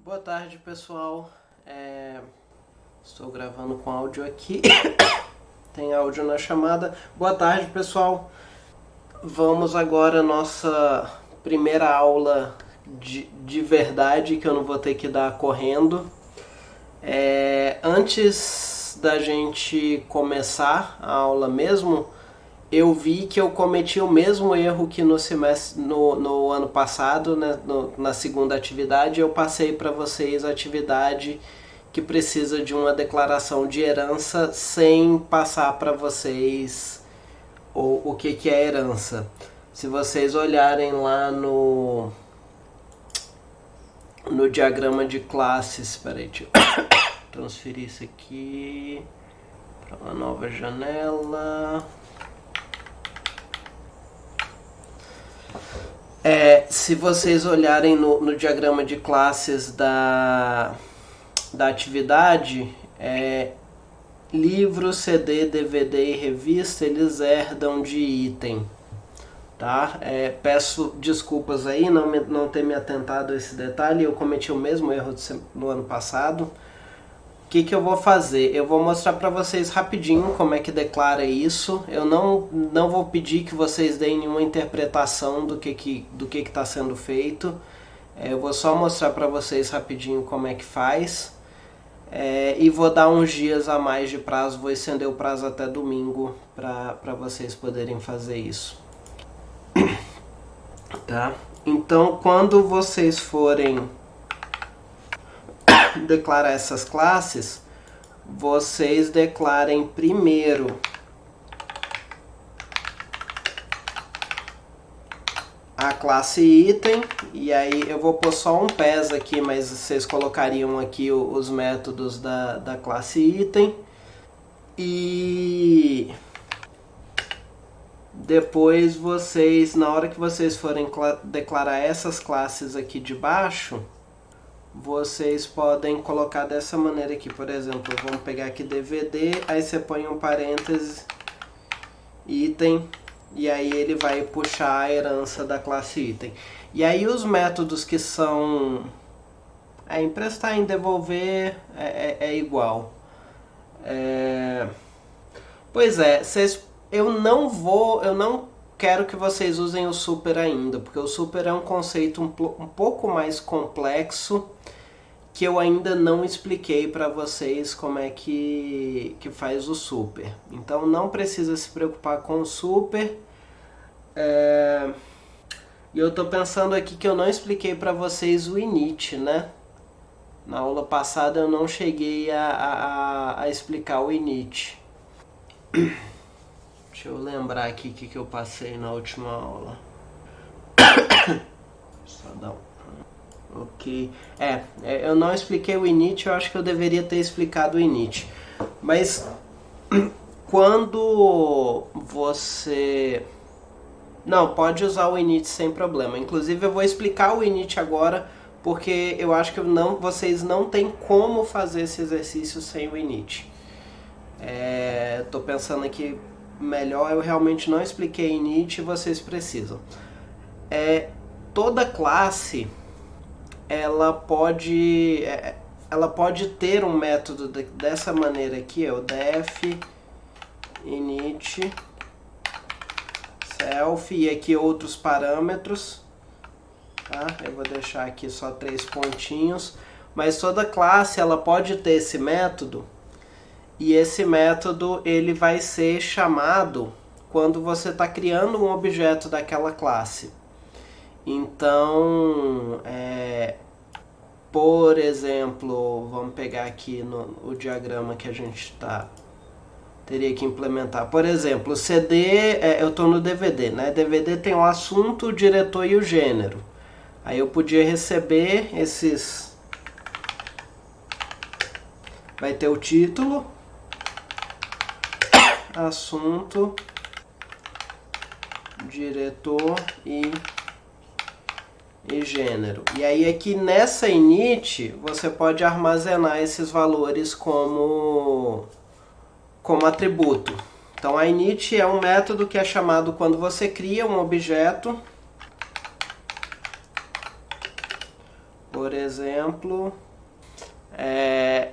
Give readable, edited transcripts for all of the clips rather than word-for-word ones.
Boa tarde, pessoal. Estou gravando com áudio aqui. Tem áudio na chamada. Boa tarde, pessoal. Vamos agora à nossa primeira aula de verdade, que eu não vou ter que dar correndo. Antes da gente começar a aula mesmo, eu vi que eu cometi o mesmo erro que no ano passado, né, na segunda atividade. Eu passei para vocês a atividade que precisa de uma declaração de herança sem passar para vocês o que é herança. Se vocês olharem lá no diagrama de classes, espera aí, deixa eu transferir isso aqui para uma nova janela. Se vocês olharem no diagrama de classes da atividade, livro, CD, DVD e revista, eles herdam de item, tá? Peço desculpas aí não ter me atentado a esse detalhe, eu cometi o mesmo erro no ano passado. O que eu vou fazer? Eu vou mostrar para vocês rapidinho como é que declara isso. Eu não vou pedir que vocês deem nenhuma interpretação do que está sendo feito. Eu vou só mostrar para vocês rapidinho como é que faz. E vou dar uns dias a mais de prazo, vou estender o prazo até domingo para vocês poderem fazer isso. Tá? Então, quando vocês forem declarar essas classes, vocês declarem primeiro a classe item, e aí eu vou pôr só um PES aqui, mas vocês colocariam aqui os métodos da classe item, e depois vocês, na hora que vocês forem declarar essas classes aqui de baixo, vocês podem colocar dessa maneira aqui, por exemplo, vamos pegar aqui DVD, aí você põe um parêntese, item, e aí ele vai puxar a herança da classe item. E aí os métodos que são emprestar, em devolver, é igual. Pois é, eu não quero que vocês usem o super ainda, porque o super é um conceito um pouco mais complexo, que eu ainda não expliquei para vocês como é que faz o super. Então não precisa se preocupar com o super. E eu estou pensando aqui que eu não expliquei para vocês o init, né? Na aula passada eu não cheguei a explicar o init. Deixa eu lembrar aqui o que eu passei na última aula. Só dá um... Ok. Eu não expliquei o init, eu acho que eu deveria ter explicado o init. Mas quando você... Não, pode usar o init sem problema. Inclusive eu vou explicar o init agora, porque eu acho que vocês não têm como fazer esse exercício sem o init. Tô pensando aqui melhor, eu realmente não expliquei init e vocês precisam. Toda classe ela pode ter um método dessa maneira aqui, o def init self, e aqui outros parâmetros, tá? Eu vou deixar aqui só 3 pontinhos, mas toda classe ela pode ter esse método, e esse método ele vai ser chamado quando você está criando um objeto daquela classe. Então, por exemplo, vamos pegar aqui o diagrama que a gente teria que implementar. Por exemplo, o CD, eu estou no DVD, né? DVD tem o assunto, o diretor e o gênero. Aí eu podia receber esses... Vai ter o título, assunto, diretor e gênero. E aí aqui nessa init você pode armazenar esses valores como atributo. Então a init é um método que é chamado quando você cria um objeto. por exemplo, é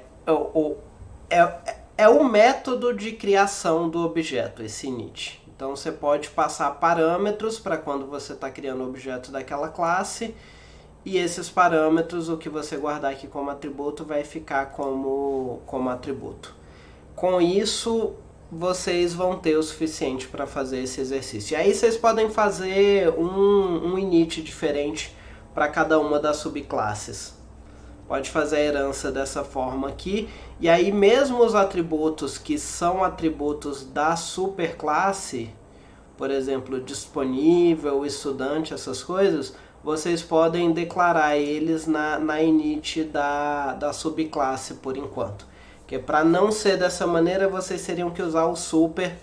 o método de criação do objeto, esse init. Então você pode passar parâmetros para quando você está criando o objeto daquela classe, e esses parâmetros, o que você guardar aqui como atributo, vai ficar como atributo. Com isso, vocês vão ter o suficiente para fazer esse exercício. E aí vocês podem fazer um init diferente para cada uma das subclasses. Pode fazer a herança dessa forma aqui. E aí mesmo os atributos que são atributos da superclasse, por exemplo, disponível, estudante, essas coisas, vocês podem declarar eles na init da subclasse por enquanto. Porque para não ser dessa maneira, vocês teriam que usar o super.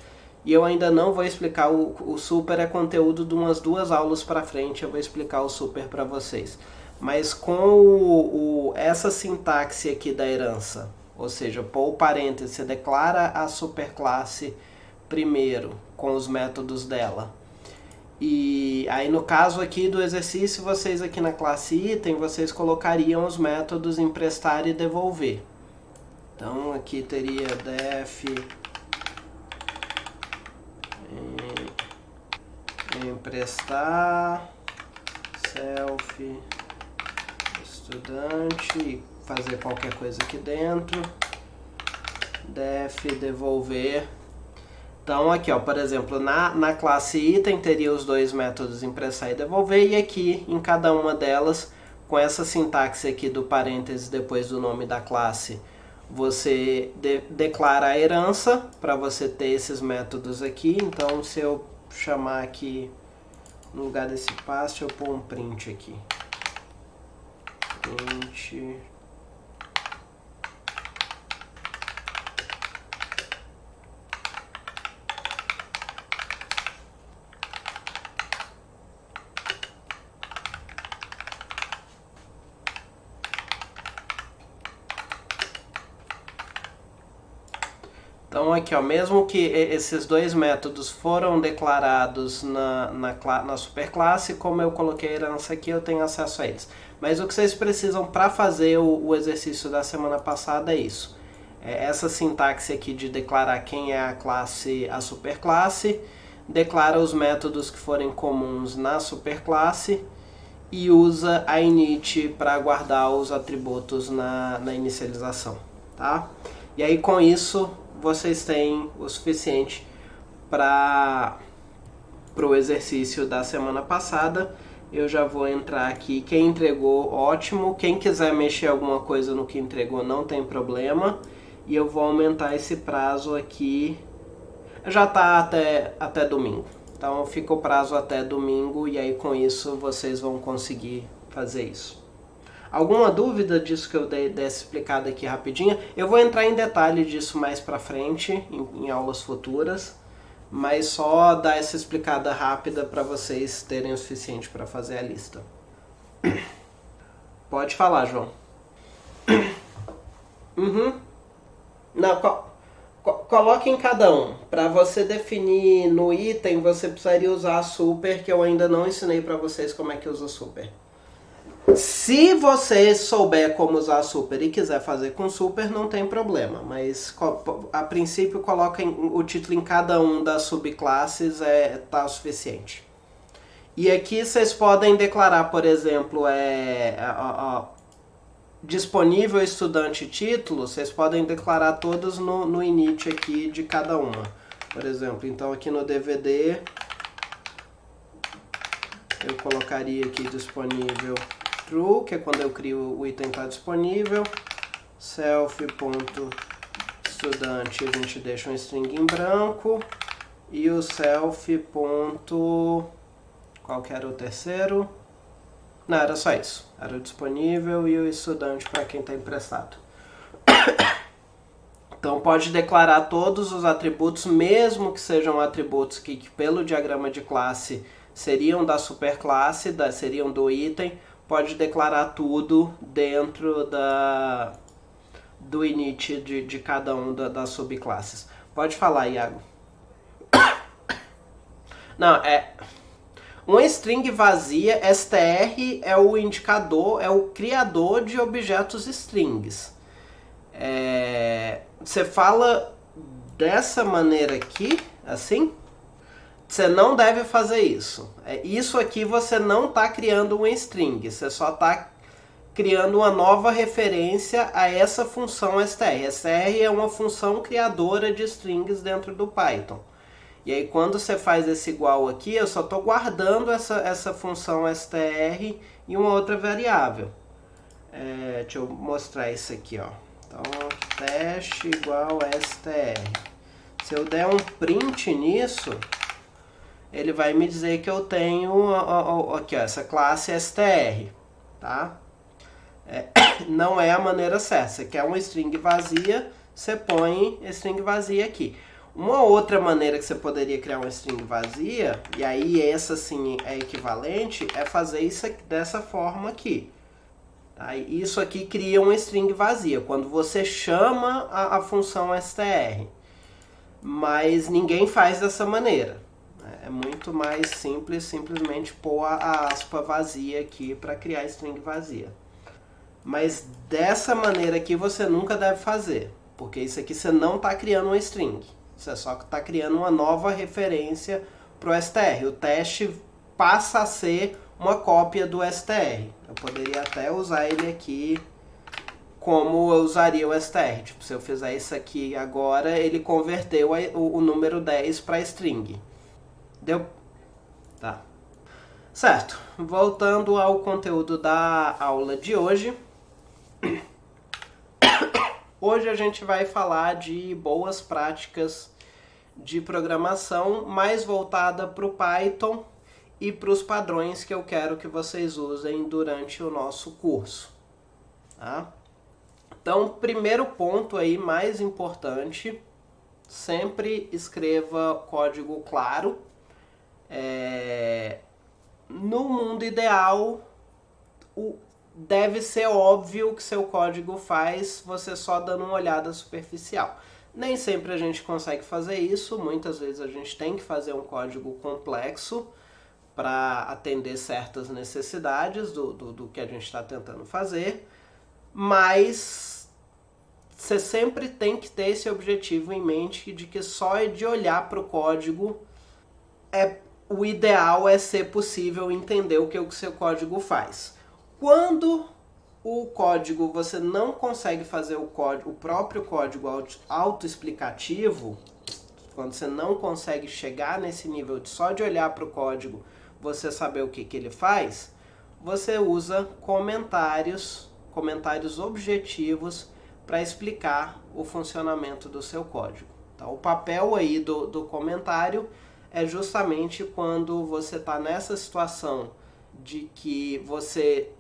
E eu ainda não vou explicar, o super é conteúdo de umas 2 aulas para frente, eu vou explicar o super para vocês. Mas com essa sintaxe aqui da herança, ou seja, pôr o parênteses, você declara a superclasse primeiro, com os métodos dela. E aí no caso aqui do exercício, vocês aqui na classe item, vocês colocariam os métodos emprestar e devolver. Então aqui teria def emprestar, self, estudante, fazer qualquer coisa aqui dentro, def devolver. Então aqui, ó, por exemplo, na classe item teria os 2 métodos emprestar e devolver, e aqui em cada uma delas, com essa sintaxe aqui do parênteses depois do nome da classe, você declara a herança para você ter esses métodos aqui. Então se eu chamar aqui, no lugar desse paste, eu pôr um print aqui. Print. Então aqui, ó, mesmo que esses 2 métodos foram declarados na superclasse, como eu coloquei a herança aqui, eu tenho acesso a eles. Mas o que vocês precisam para fazer o exercício da semana passada é isso. Essa sintaxe aqui de declarar quem é a classe, a superclasse, declara os métodos que forem comuns na superclasse e usa a init para guardar os atributos na inicialização, tá? E aí com isso vocês têm o suficiente para o exercício da semana passada. Eu já vou entrar aqui. Quem entregou, ótimo. Quem quiser mexer alguma coisa no que entregou, não tem problema. E eu vou aumentar esse prazo aqui. Já está até domingo. Então fica o prazo até domingo e aí com isso vocês vão conseguir fazer isso. Alguma dúvida disso que eu dei dessa explicada aqui rapidinho? Eu vou entrar em detalhe disso mais pra frente, em aulas futuras, mas só dar essa explicada rápida para vocês terem o suficiente para fazer a lista. Pode falar, João. Uhum. Não, coloque em cada um. Para você definir no item, você precisaria usar a super, que eu ainda não ensinei para vocês como é que usa super. Se você souber como usar a super e quiser fazer com super, não tem problema, mas a princípio coloca o título em cada um das subclasses, tá o suficiente. E aqui vocês podem declarar, por exemplo, disponível estudante título, vocês podem declarar todos no init aqui de cada uma. Por exemplo, então aqui no DVD eu colocaria aqui disponível true, que é quando eu crio o item está disponível, self.estudante a gente deixa um string em branco, e o self. Qual que era o terceiro? Não, era só isso, era o disponível e o estudante para quem está emprestado. Então pode declarar todos os atributos, mesmo que sejam atributos que pelo diagrama de classe seriam da superclasse, seriam do item, pode declarar tudo dentro do init de cada um das subclasses. Pode falar, Iago. Não, Uma string vazia, str é o indicador, é o criador de objetos strings. Você fala dessa maneira aqui, assim, você não deve fazer isso. Isso aqui você não está criando uma string, você só está criando uma nova referência a essa função str. Str é uma função criadora de strings dentro do Python. E aí quando você faz esse igual aqui, eu só estou guardando essa função str em uma outra variável. Deixa eu mostrar isso aqui, ó. Então, teste igual str. Se eu der um print nisso, ele vai me dizer que eu tenho aqui, ó, essa classe str, tá? Não é a maneira certa. Você quer uma string vazia, você põe string vazia aqui. Uma outra maneira que você poderia criar uma string vazia, e aí essa sim é equivalente, é fazer isso aqui, dessa forma aqui. Tá? Isso aqui cria uma string vazia, quando você chama a função str. Mas ninguém faz dessa maneira. É muito mais simples simplesmente pôr a aspa vazia aqui para criar string vazia. Mas dessa maneira aqui você nunca deve fazer, porque isso aqui você não está criando uma string. Você só está criando uma nova referência para o str. O teste passa a ser uma cópia do str. Eu poderia até usar ele aqui como eu usaria o str. Tipo, se eu fizer isso aqui agora, ele converteu o número 10 para string. Deu? Tá. Certo. Voltando ao conteúdo da aula de hoje. Hoje a gente vai falar de boas práticas de programação mais voltada para o Python e para os padrões que eu quero que vocês usem durante o nosso curso. Tá? Então, primeiro ponto aí, mais importante, sempre escreva código claro. No mundo ideal, deve ser óbvio o que seu código faz, você só dando uma olhada superficial. Nem sempre a gente consegue fazer isso, muitas vezes a gente tem que fazer um código complexo para atender certas necessidades do que a gente está tentando fazer, mas você sempre tem que ter esse objetivo em mente de que só de olhar para o código o ideal é ser possível entender o que o seu código faz. Quando o código você não consegue fazer o próprio código autoexplicativo, quando você não consegue chegar nesse nível de só de olhar para o código você saber o que ele faz, você usa comentários objetivos para explicar o funcionamento do seu código. Então, o papel aí do comentário é justamente quando você está nessa situação de que você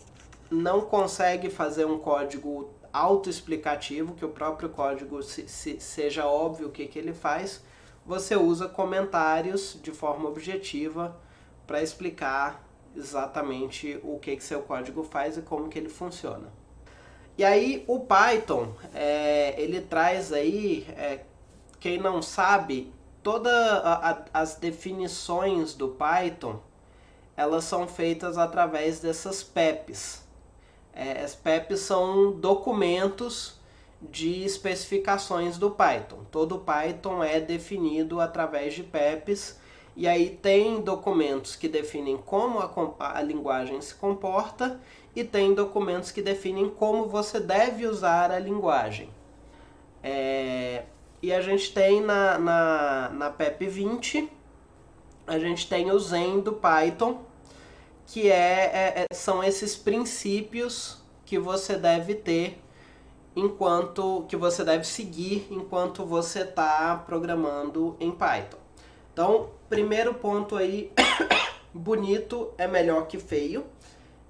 não consegue fazer um código autoexplicativo, que o próprio código seja óbvio o que ele faz, você usa comentários de forma objetiva para explicar exatamente o que seu código faz e como que ele funciona. E aí o Python, ele traz aí, quem não sabe, todas as definições do Python, elas são feitas através dessas PEPs. As PEPs são documentos de especificações do Python. Todo Python é definido através de PEPs, e aí tem documentos que definem como a linguagem se comporta, e tem documentos que definem como você deve usar a linguagem. E a gente tem na PEP 20, a gente tem o Zen do Python, que são esses princípios que você deve ter que você deve seguir enquanto você está programando em Python. Então, primeiro ponto aí, bonito é melhor que feio.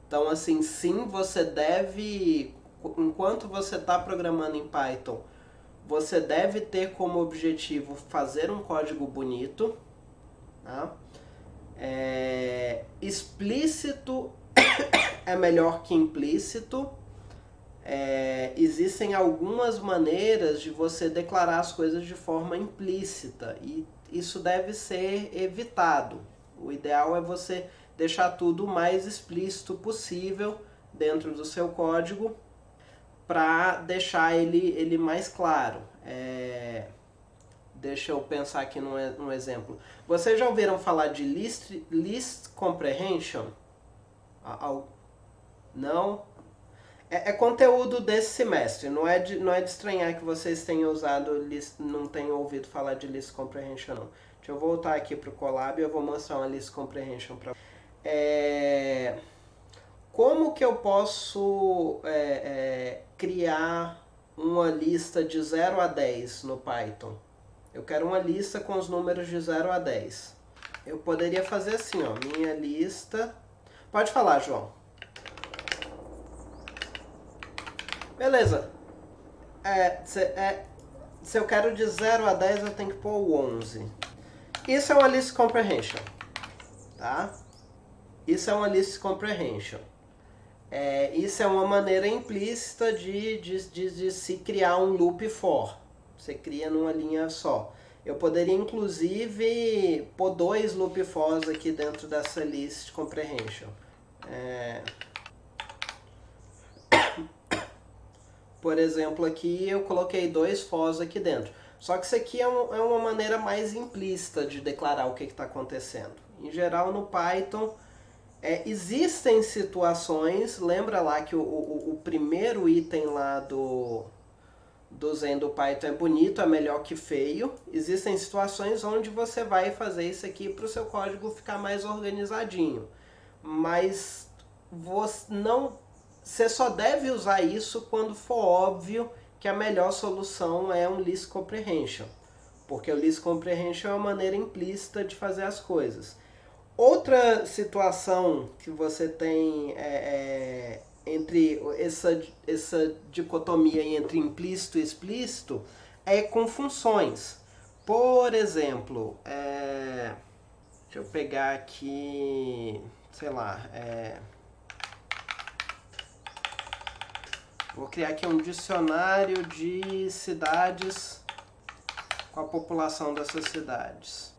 Então, assim, sim, você deve, enquanto você está programando em Python, você deve ter como objetivo fazer um código bonito. Tá? Explícito é melhor que implícito. Existem algumas maneiras de você declarar as coisas de forma implícita e isso deve ser evitado. O ideal é você deixar tudo o mais explícito possível dentro do seu código para deixar ele mais claro. Deixa eu pensar aqui num exemplo. Vocês já ouviram falar de list comprehension? Não? É conteúdo desse semestre, não é de estranhar que vocês tenham usado, não tenham ouvido falar de list comprehension não. Deixa eu voltar aqui para o Colab e eu vou mostrar uma list comprehension para vocês. Como que eu posso criar uma lista de 0 a 10 no Python? Eu quero uma lista com os números de 0 a 10. Eu poderia fazer assim, ó, minha lista... Pode falar, João. Beleza. Se eu quero de 0 a 10, eu tenho que pôr o 11. Isso é uma list comprehension. Tá? Isso é uma list comprehension. Isso é uma maneira implícita de se criar um loop for. Você cria numa linha só. Eu poderia, inclusive, pôr 2 loop fors aqui dentro dessa list comprehension. Por exemplo, aqui eu coloquei 2 fors aqui dentro. Só que isso aqui é uma maneira mais implícita de declarar o que está acontecendo. Em geral, no Python, existem situações... Lembra lá que o primeiro item lá do Zen do Python é bonito, é melhor que feio. Existem situações onde você vai fazer isso aqui para o seu código ficar mais organizadinho. Mas você só deve usar isso quando for óbvio que a melhor solução é um list comprehension. Porque o list comprehension é uma maneira implícita de fazer as coisas. Outra situação que você tem entre essa dicotomia entre implícito e explícito é com funções. Por exemplo, deixa eu pegar aqui, sei lá, vou criar aqui um dicionário de cidades com a população dessas cidades.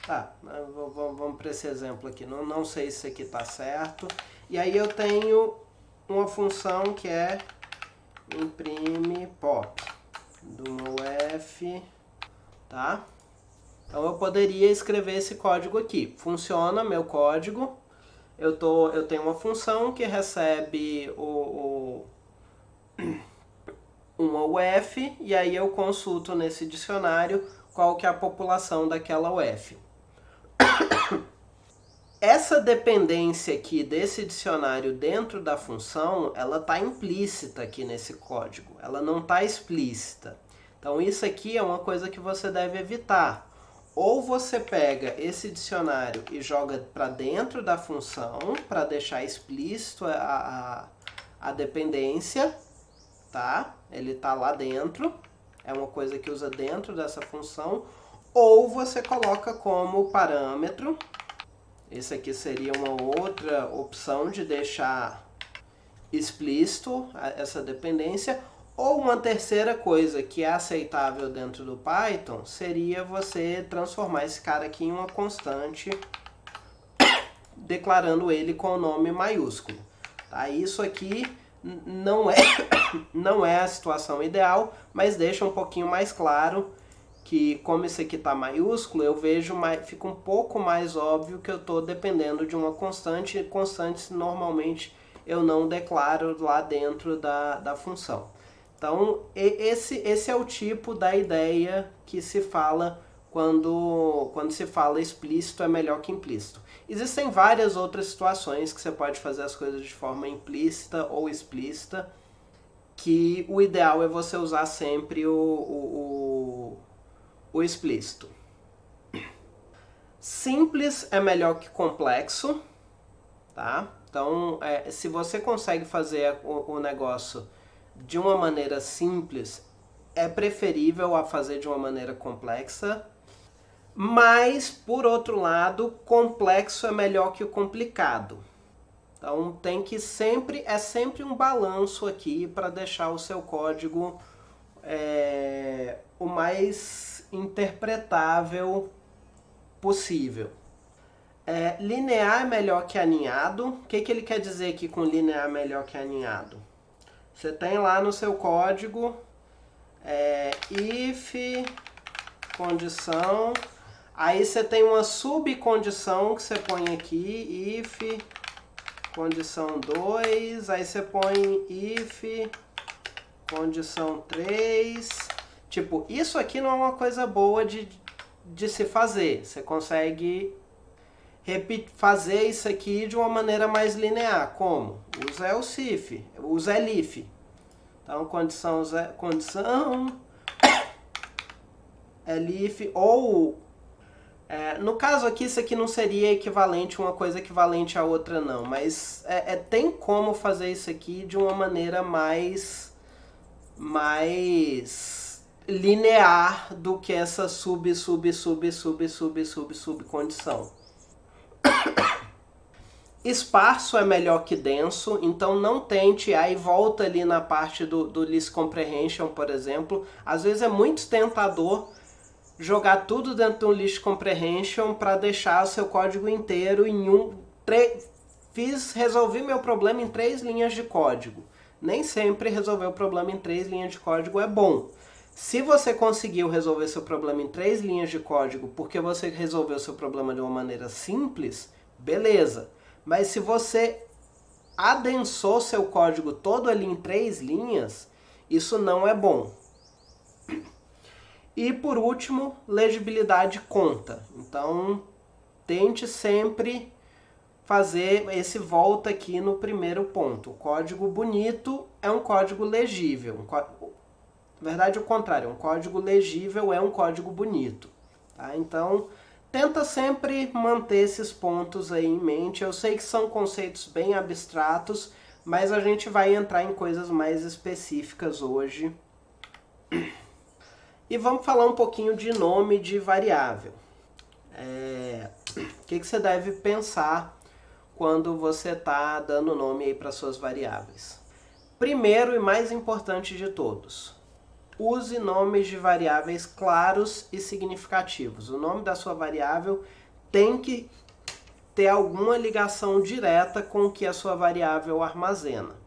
Tá, vamos para esse exemplo aqui. Não sei se isso aqui está certo. E aí eu tenho uma função que é imprime pop do meu f, tá? Então eu poderia escrever esse código aqui. Funciona meu código. Eu tenho uma função que recebe uma UF e aí eu consulto nesse dicionário qual que é a população daquela UF. Essa dependência aqui desse dicionário dentro da função, ela está implícita aqui nesse código, ela não está explícita. Então isso aqui é uma coisa que você deve evitar. Ou você pega esse dicionário e joga para dentro da função, para deixar explícito a dependência, tá? Ele está lá dentro, é uma coisa que usa dentro dessa função. Ou você coloca como parâmetro. Esse aqui seria uma outra opção de deixar explícito essa dependência. Ou uma terceira coisa que é aceitável dentro do Python seria você transformar esse cara aqui em uma constante, declarando ele com o nome maiúsculo. Tá? Isso aqui não é a situação ideal, mas deixa um pouquinho mais claro que como isso aqui está maiúsculo, eu vejo fica um pouco mais óbvio que eu estou dependendo de uma constante, e constantes normalmente eu não declaro lá dentro da função. Então esse é o tipo da ideia que se fala quando se fala explícito é melhor que implícito. Existem várias outras situações que você pode fazer as coisas de forma implícita ou explícita, que o ideal é você usar sempre o explícito. Simples é melhor que complexo, tá? Então, se você consegue fazer o negócio de uma maneira simples, é preferível a fazer de uma maneira complexa. Mas, por outro lado, complexo é melhor que o complicado. Então, é sempre um balanço aqui para deixar o seu código o mais interpretável possível. Linear é melhor que aninhado. O que ele quer dizer aqui com linear melhor que aninhado? Você tem lá no seu código if condição, aí você tem uma subcondição que você põe aqui, if condição 2, aí você põe if condição 3. Tipo, isso aqui não é uma coisa boa de se fazer. Você consegue fazer isso aqui de uma maneira mais linear. Como? Usa else, usa elif. Então, condição elif, ou no caso aqui, isso aqui não seria equivalente, uma coisa equivalente à outra não, mas tem como fazer isso aqui de uma maneira mais linear do que essa subcondição. Esparso é melhor que denso, então não tente, aí volta ali na parte do list comprehension, por exemplo. Às vezes é muito tentador jogar tudo dentro de um list comprehension para deixar o seu código inteiro em resolvi meu problema em 3 linhas de código. Nem sempre resolver o problema em 3 linhas de código é bom. Se você conseguiu resolver seu problema em 3 linhas de código porque você resolveu seu problema de uma maneira simples, beleza. Mas se você adensou seu código todo ali em 3 linhas, isso não é bom. E por último, legibilidade conta. Então, tente sempre fazer esse volta aqui no primeiro ponto. O código bonito é um código legível. Na verdade, o contrário, um código legível é um código bonito. Tá? Então, tenta sempre manter esses pontos aí em mente. Eu sei que são conceitos bem abstratos, mas a gente vai entrar em coisas mais específicas hoje. E vamos falar um pouquinho de nome de variável. O que você deve pensar quando você está dando nome aí para suas variáveis? Primeiro e mais importante de todos, use nomes de variáveis claros e significativos. O nome da sua variável tem que ter alguma ligação direta com o que a sua variável armazena.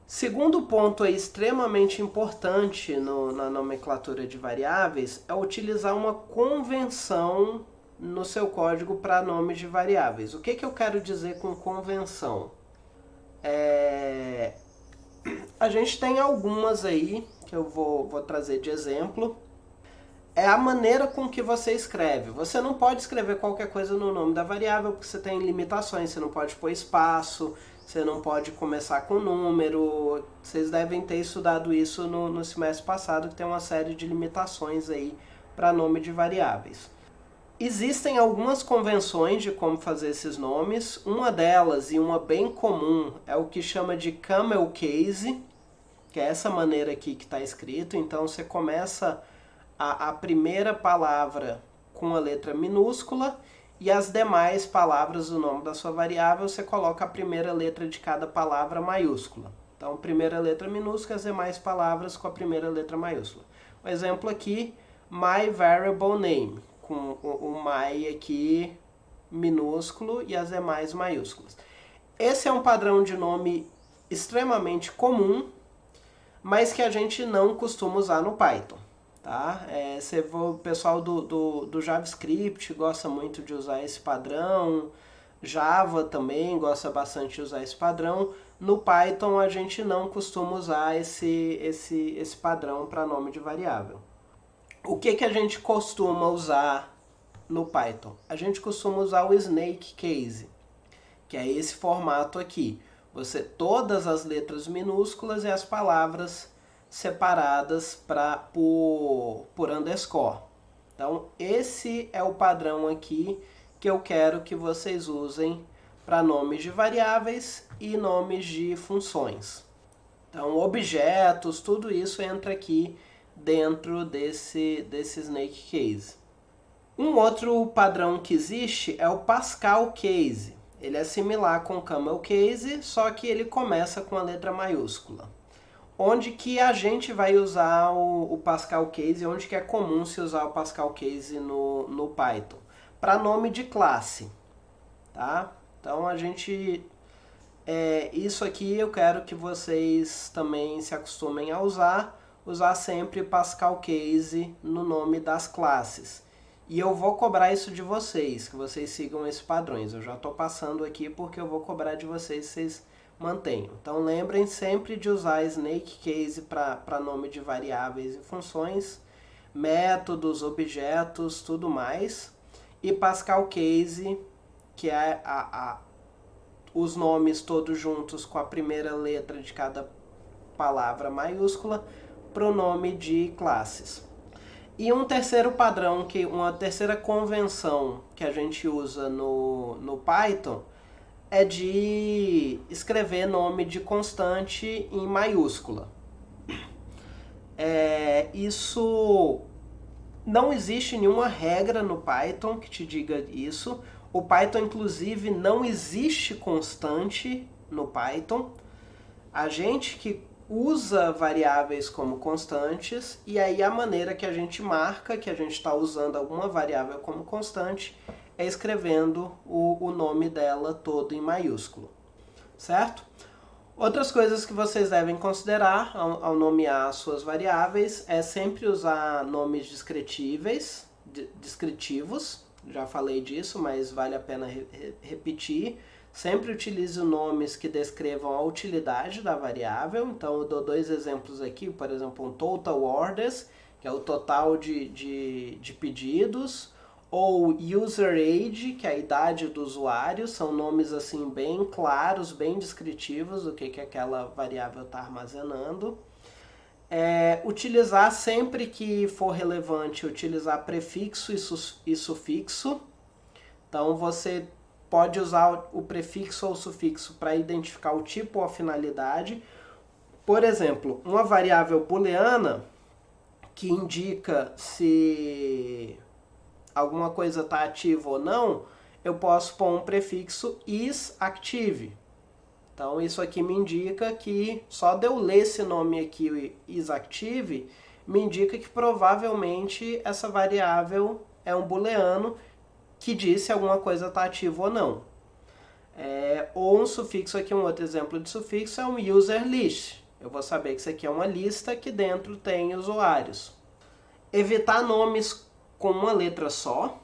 Segundo ponto aí, extremamente importante na nomenclatura de variáveis é utilizar uma convenção no seu código para nomes de variáveis. O que eu quero dizer com convenção? A gente tem algumas aí que eu vou trazer de exemplo. É a maneira com que você escreve. Você não pode escrever qualquer coisa no nome da variável porque você tem limitações. Você não pode pôr espaço, você não pode começar com número. Vocês devem ter estudado isso no semestre passado, que tem uma série de limitações aí para nome de variáveis. Existem algumas convenções de como fazer esses nomes. Uma delas, e uma bem comum, é o que chama de camel case, que é essa maneira aqui que está escrito. Então você começa a primeira palavra com a letra minúscula e as demais palavras do nome da sua variável você coloca a primeira letra de cada palavra maiúscula. Então, primeira letra minúscula, as demais palavras com a primeira letra maiúscula. Um exemplo aqui, my variable name, com o my aqui minúsculo e as demais maiúsculas. Esse é um padrão de nome extremamente comum, mas que a gente não costuma usar no Python. Tá? O pessoal do JavaScript gosta muito de usar esse padrão, Java também gosta bastante de usar esse padrão. No Python a gente não costuma usar esse padrão para nome de variável. O que a gente costuma usar no Python? A gente costuma usar o snake case, que é esse formato aqui. Todas as letras minúsculas e as palavras separadas por underscore. Então, esse é o padrão aqui que eu quero que vocês usem para nomes de variáveis e nomes de funções. Então, objetos, tudo isso entra aqui dentro desse snake case. Um outro padrão que existe é o Pascal case. Ele é similar com o camel case, só que ele começa com a letra maiúscula. Onde que a gente vai usar o Pascal case, onde que é comum se usar o Pascal case no Python? Para nome de classe. tá? Então isso aqui eu quero que vocês também se acostumem a usar sempre Pascal Case no nome das classes. E eu vou cobrar isso de vocês, que vocês sigam esses padrões. Eu já estou passando aqui porque eu vou cobrar de vocês se vocês mantenham. Então lembrem sempre de usar Snake Case para nome de variáveis e funções, métodos, objetos, tudo mais. E Pascal Case, que é os nomes todos juntos com a primeira letra de cada palavra maiúscula para o nome de classes. E um terceiro padrão, uma terceira convenção que a gente usa no Python é de escrever nome de constante em maiúscula. Isso não existe nenhuma regra no Python que te diga isso. O Python, inclusive, não existe constante no Python. A gente que usa variáveis como constantes, e aí a maneira que a gente marca que a gente está usando alguma variável como constante é escrevendo o nome dela todo em maiúsculo, certo? Outras coisas que vocês devem considerar ao nomear suas variáveis é sempre usar nomes descritivos, já falei disso, mas vale a pena repetir. Sempre utilize nomes que descrevam a utilidade da variável. Então eu dou dois exemplos aqui, por exemplo, um total orders, que é o total de pedidos, ou user age, que é a idade do usuário. São nomes assim bem claros, bem descritivos do que aquela variável está armazenando. Utilizar sempre que for relevante, utilizar prefixo e sufixo. Então você pode usar o prefixo ou o sufixo para identificar o tipo ou a finalidade. Por exemplo, uma variável booleana que indica se alguma coisa está ativa ou não, eu posso pôr um prefixo isActive. Então isso aqui me indica que, só de eu ler esse nome aqui, isActive, me indica que provavelmente essa variável é um booleano que diz se alguma coisa está ativa ou não. Ou um sufixo aqui, um outro exemplo de sufixo é um user list. Eu vou saber que isso aqui é uma lista que dentro tem usuários. Evitar nomes com uma letra só,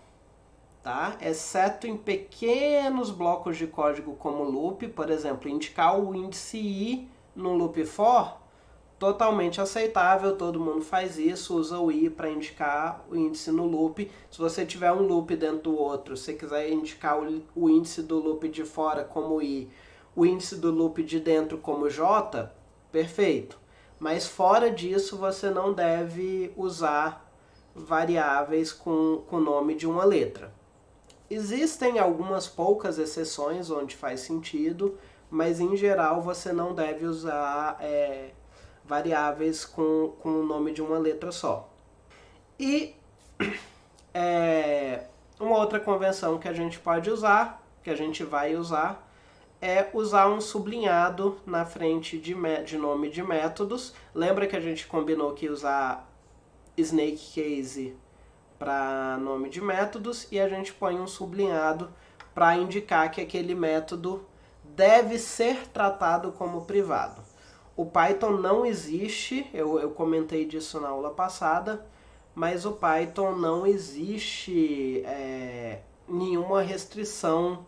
tá? Exceto em pequenos blocos de código como loop, por exemplo, indicar o índice i no loop for, totalmente aceitável, todo mundo faz isso, usa o i para indicar o índice no loop. Se você tiver um loop dentro do outro, se você quiser indicar o índice do loop de fora como i, o índice do loop de dentro como j, perfeito. Mas fora disso, você não deve usar variáveis com o nome de uma letra. Existem algumas poucas exceções onde faz sentido, mas em geral você não deve usar variáveis com o nome de uma letra só. E uma outra convenção que a gente pode usar, que a gente vai usar, é usar um sublinhado na frente de nome de métodos. Lembra que a gente combinou que usar Snake Case para nome de métodos, e a gente põe um sublinhado para indicar que aquele método deve ser tratado como privado. O Python não existe, eu comentei disso na aula passada, mas o Python não existe nenhuma restrição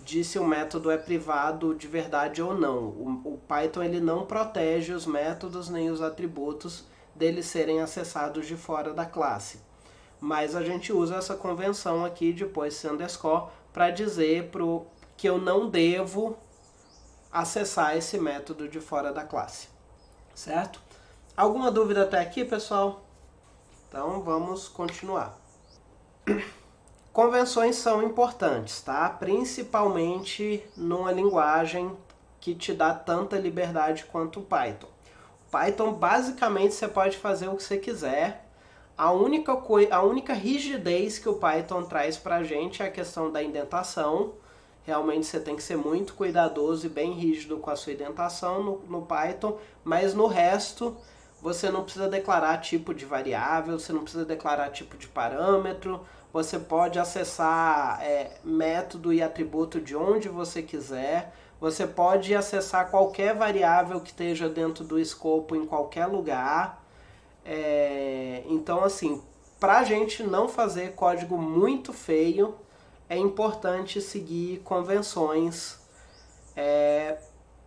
de se o método é privado de verdade ou não. O Python ele não protege os métodos nem os atributos deles serem acessados de fora da classe. Mas a gente usa essa convenção aqui, depois esse underscore, para dizer que eu não devo acessar esse método de fora da classe. Certo? Alguma dúvida até aqui, pessoal? Então vamos continuar. Convenções são importantes, tá? Principalmente numa linguagem que te dá tanta liberdade quanto o Python. O Python, basicamente, você pode fazer o que você quiser. A única rigidez que o Python traz pra gente é a questão da indentação. Realmente você tem que ser muito cuidadoso e bem rígido com a sua indentação no Python, mas no resto você não precisa declarar tipo de variável, você não precisa declarar tipo de parâmetro, você pode acessar método e atributo de onde você quiser, você pode acessar qualquer variável que esteja dentro do escopo em qualquer lugar. Então, assim, para a gente não fazer código muito feio, é importante seguir convenções,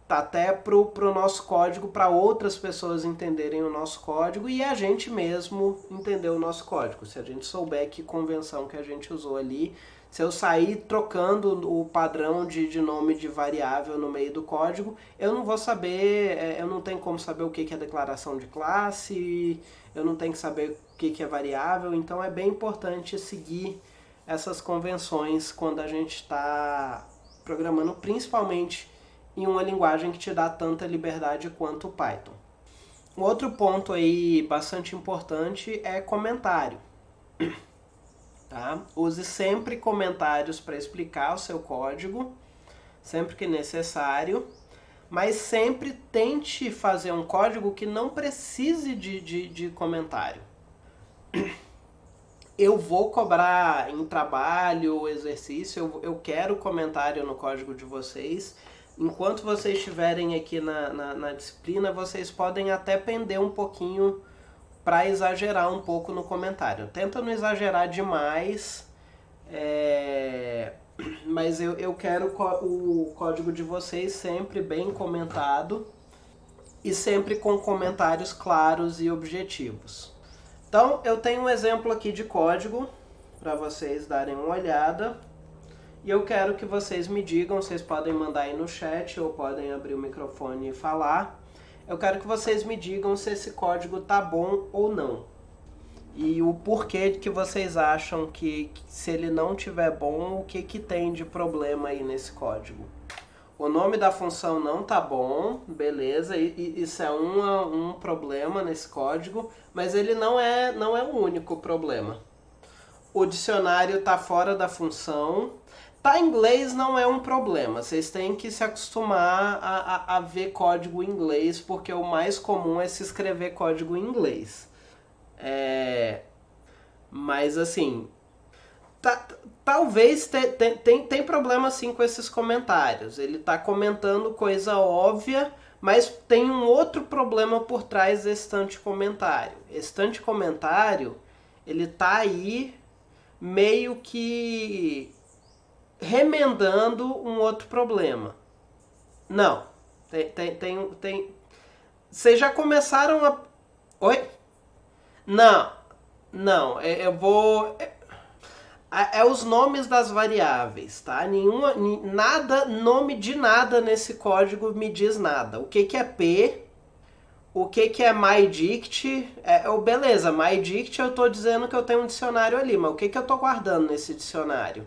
até para o nosso código, para outras pessoas entenderem o nosso código e a gente mesmo entender o nosso código. Se a gente souber que convenção que a gente usou ali, se eu sair trocando o padrão de nome de variável no meio do código, eu não vou saber, eu não tenho como saber o que é declaração de classe, eu não tenho que saber o que é variável, então é bem importante seguir essas convenções quando a gente está programando, principalmente em uma linguagem que te dá tanta liberdade quanto o Python. Um outro ponto aí bastante importante é comentário. Tá? Use sempre comentários para explicar o seu código, sempre que necessário, mas sempre tente fazer um código que não precise de comentário. Eu vou cobrar em trabalho, exercício, eu quero comentário no código de vocês. Enquanto vocês estiverem aqui na disciplina, vocês podem até pender um pouquinho para exagerar um pouco no comentário. Tenta não exagerar demais, mas eu quero o código de vocês sempre bem comentado e sempre com comentários claros e objetivos. Então, eu tenho um exemplo aqui de código para vocês darem uma olhada. E eu quero que vocês me digam, vocês podem mandar aí no chat ou podem abrir o microfone e falar. Eu quero que vocês me digam se esse código tá bom ou não. E o porquê que vocês acham que se ele não tiver bom, o que tem de problema aí nesse código. O nome da função não tá bom, beleza, isso é um problema nesse código, mas ele não é o único problema. O dicionário tá fora da função. Tá em inglês não é um problema, vocês têm que se acostumar a ver código em inglês, porque o mais comum é se escrever código em inglês. Mas assim, talvez tem problema sim com esses comentários. Ele tá comentando coisa óbvia, mas tem um outro problema por trás desse tanto de comentário. Esse tanto de comentário, ele tá aí meio que remendando um outro problema. Não. Tem. Vocês já começaram a. Oi? Não. Eu vou. É os nomes das variáveis, tá? Nome de nada nesse código me diz nada. O que é P? O que é myDict? Beleza, myDict eu tô dizendo que eu tenho um dicionário ali, mas o que eu tô guardando nesse dicionário?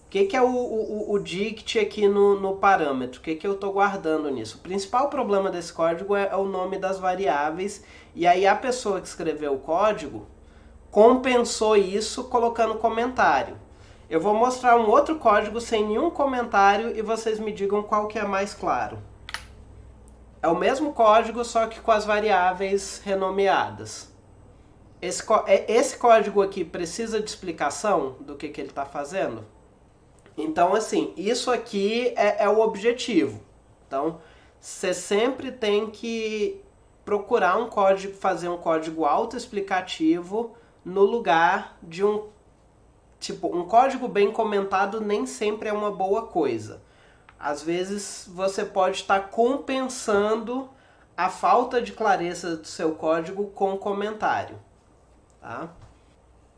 O que é o dict aqui no parâmetro? O que eu estou guardando nisso? O principal problema desse código é o nome das variáveis, e aí a pessoa que escreveu o código compensou isso colocando comentário. Eu vou mostrar um outro código sem nenhum comentário e vocês me digam qual que é mais claro. É o mesmo código, só que com as variáveis renomeadas. Esse código aqui precisa de explicação do que ele está fazendo? Então, assim, isso aqui é o objetivo. Então, você sempre tem que procurar um código, fazer um código autoexplicativo no lugar de um... Tipo, um código bem comentado nem sempre é uma boa coisa. Às vezes, você pode estar compensando a falta de clareza do seu código com comentário. Tá?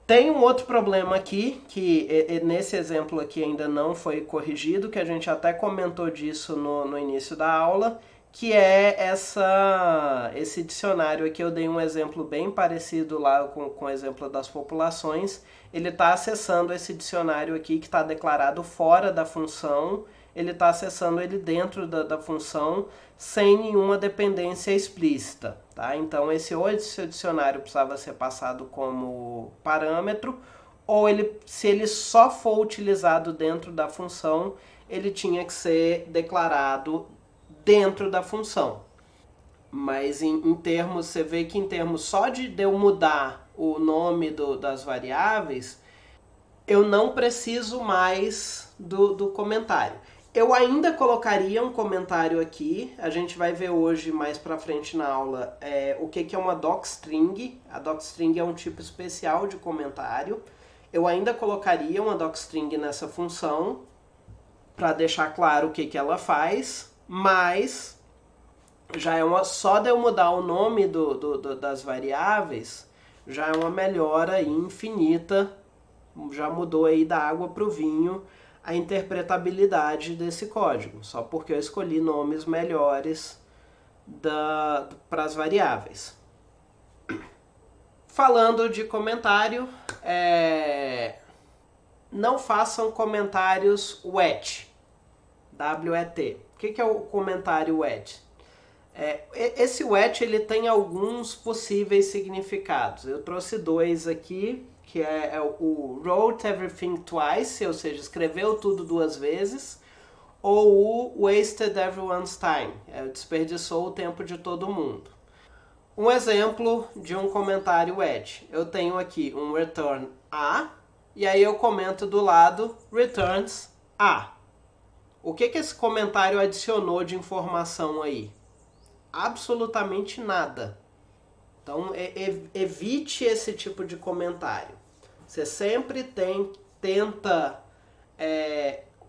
Tem um outro problema aqui, que nesse exemplo aqui ainda não foi corrigido, que a gente até comentou disso no início da aula, que é esse dicionário aqui. Eu dei um exemplo bem parecido lá com o exemplo das populações. Ele está acessando esse dicionário aqui que está declarado fora da função, ele está acessando ele dentro da função sem nenhuma dependência explícita. Tá? Então esse dicionário precisava ser passado como parâmetro, ou se ele só for utilizado dentro da função, ele tinha que ser declarado dentro da função. Mas em termos, você vê que em termos só de eu mudar o nome das variáveis, eu não preciso mais do comentário. Eu ainda colocaria um comentário aqui, a gente vai ver hoje mais pra frente na aula o que é uma docstring. A docstring é um tipo especial de comentário. Eu ainda colocaria uma docstring nessa função para deixar claro o que ela faz, mas já é só de eu mudar o nome das variáveis, já é uma melhora aí infinita, já mudou aí da água para o vinho a interpretabilidade desse código, só porque eu escolhi nomes melhores para as variáveis. Falando de comentário, não façam comentários wet, W-E-T. O que é o comentário wet? Esse wet ele tem alguns possíveis significados. Eu trouxe dois aqui, que é o wrote everything twice, ou seja, escreveu tudo duas vezes, ou o wasted everyone's time, desperdiçou o tempo de todo mundo. Um exemplo de um comentário wet. Eu tenho aqui um return a, e aí eu comento do lado returns a. O que esse comentário adicionou de informação aí? Absolutamente nada. Então evite esse tipo de comentário. Você sempre tenta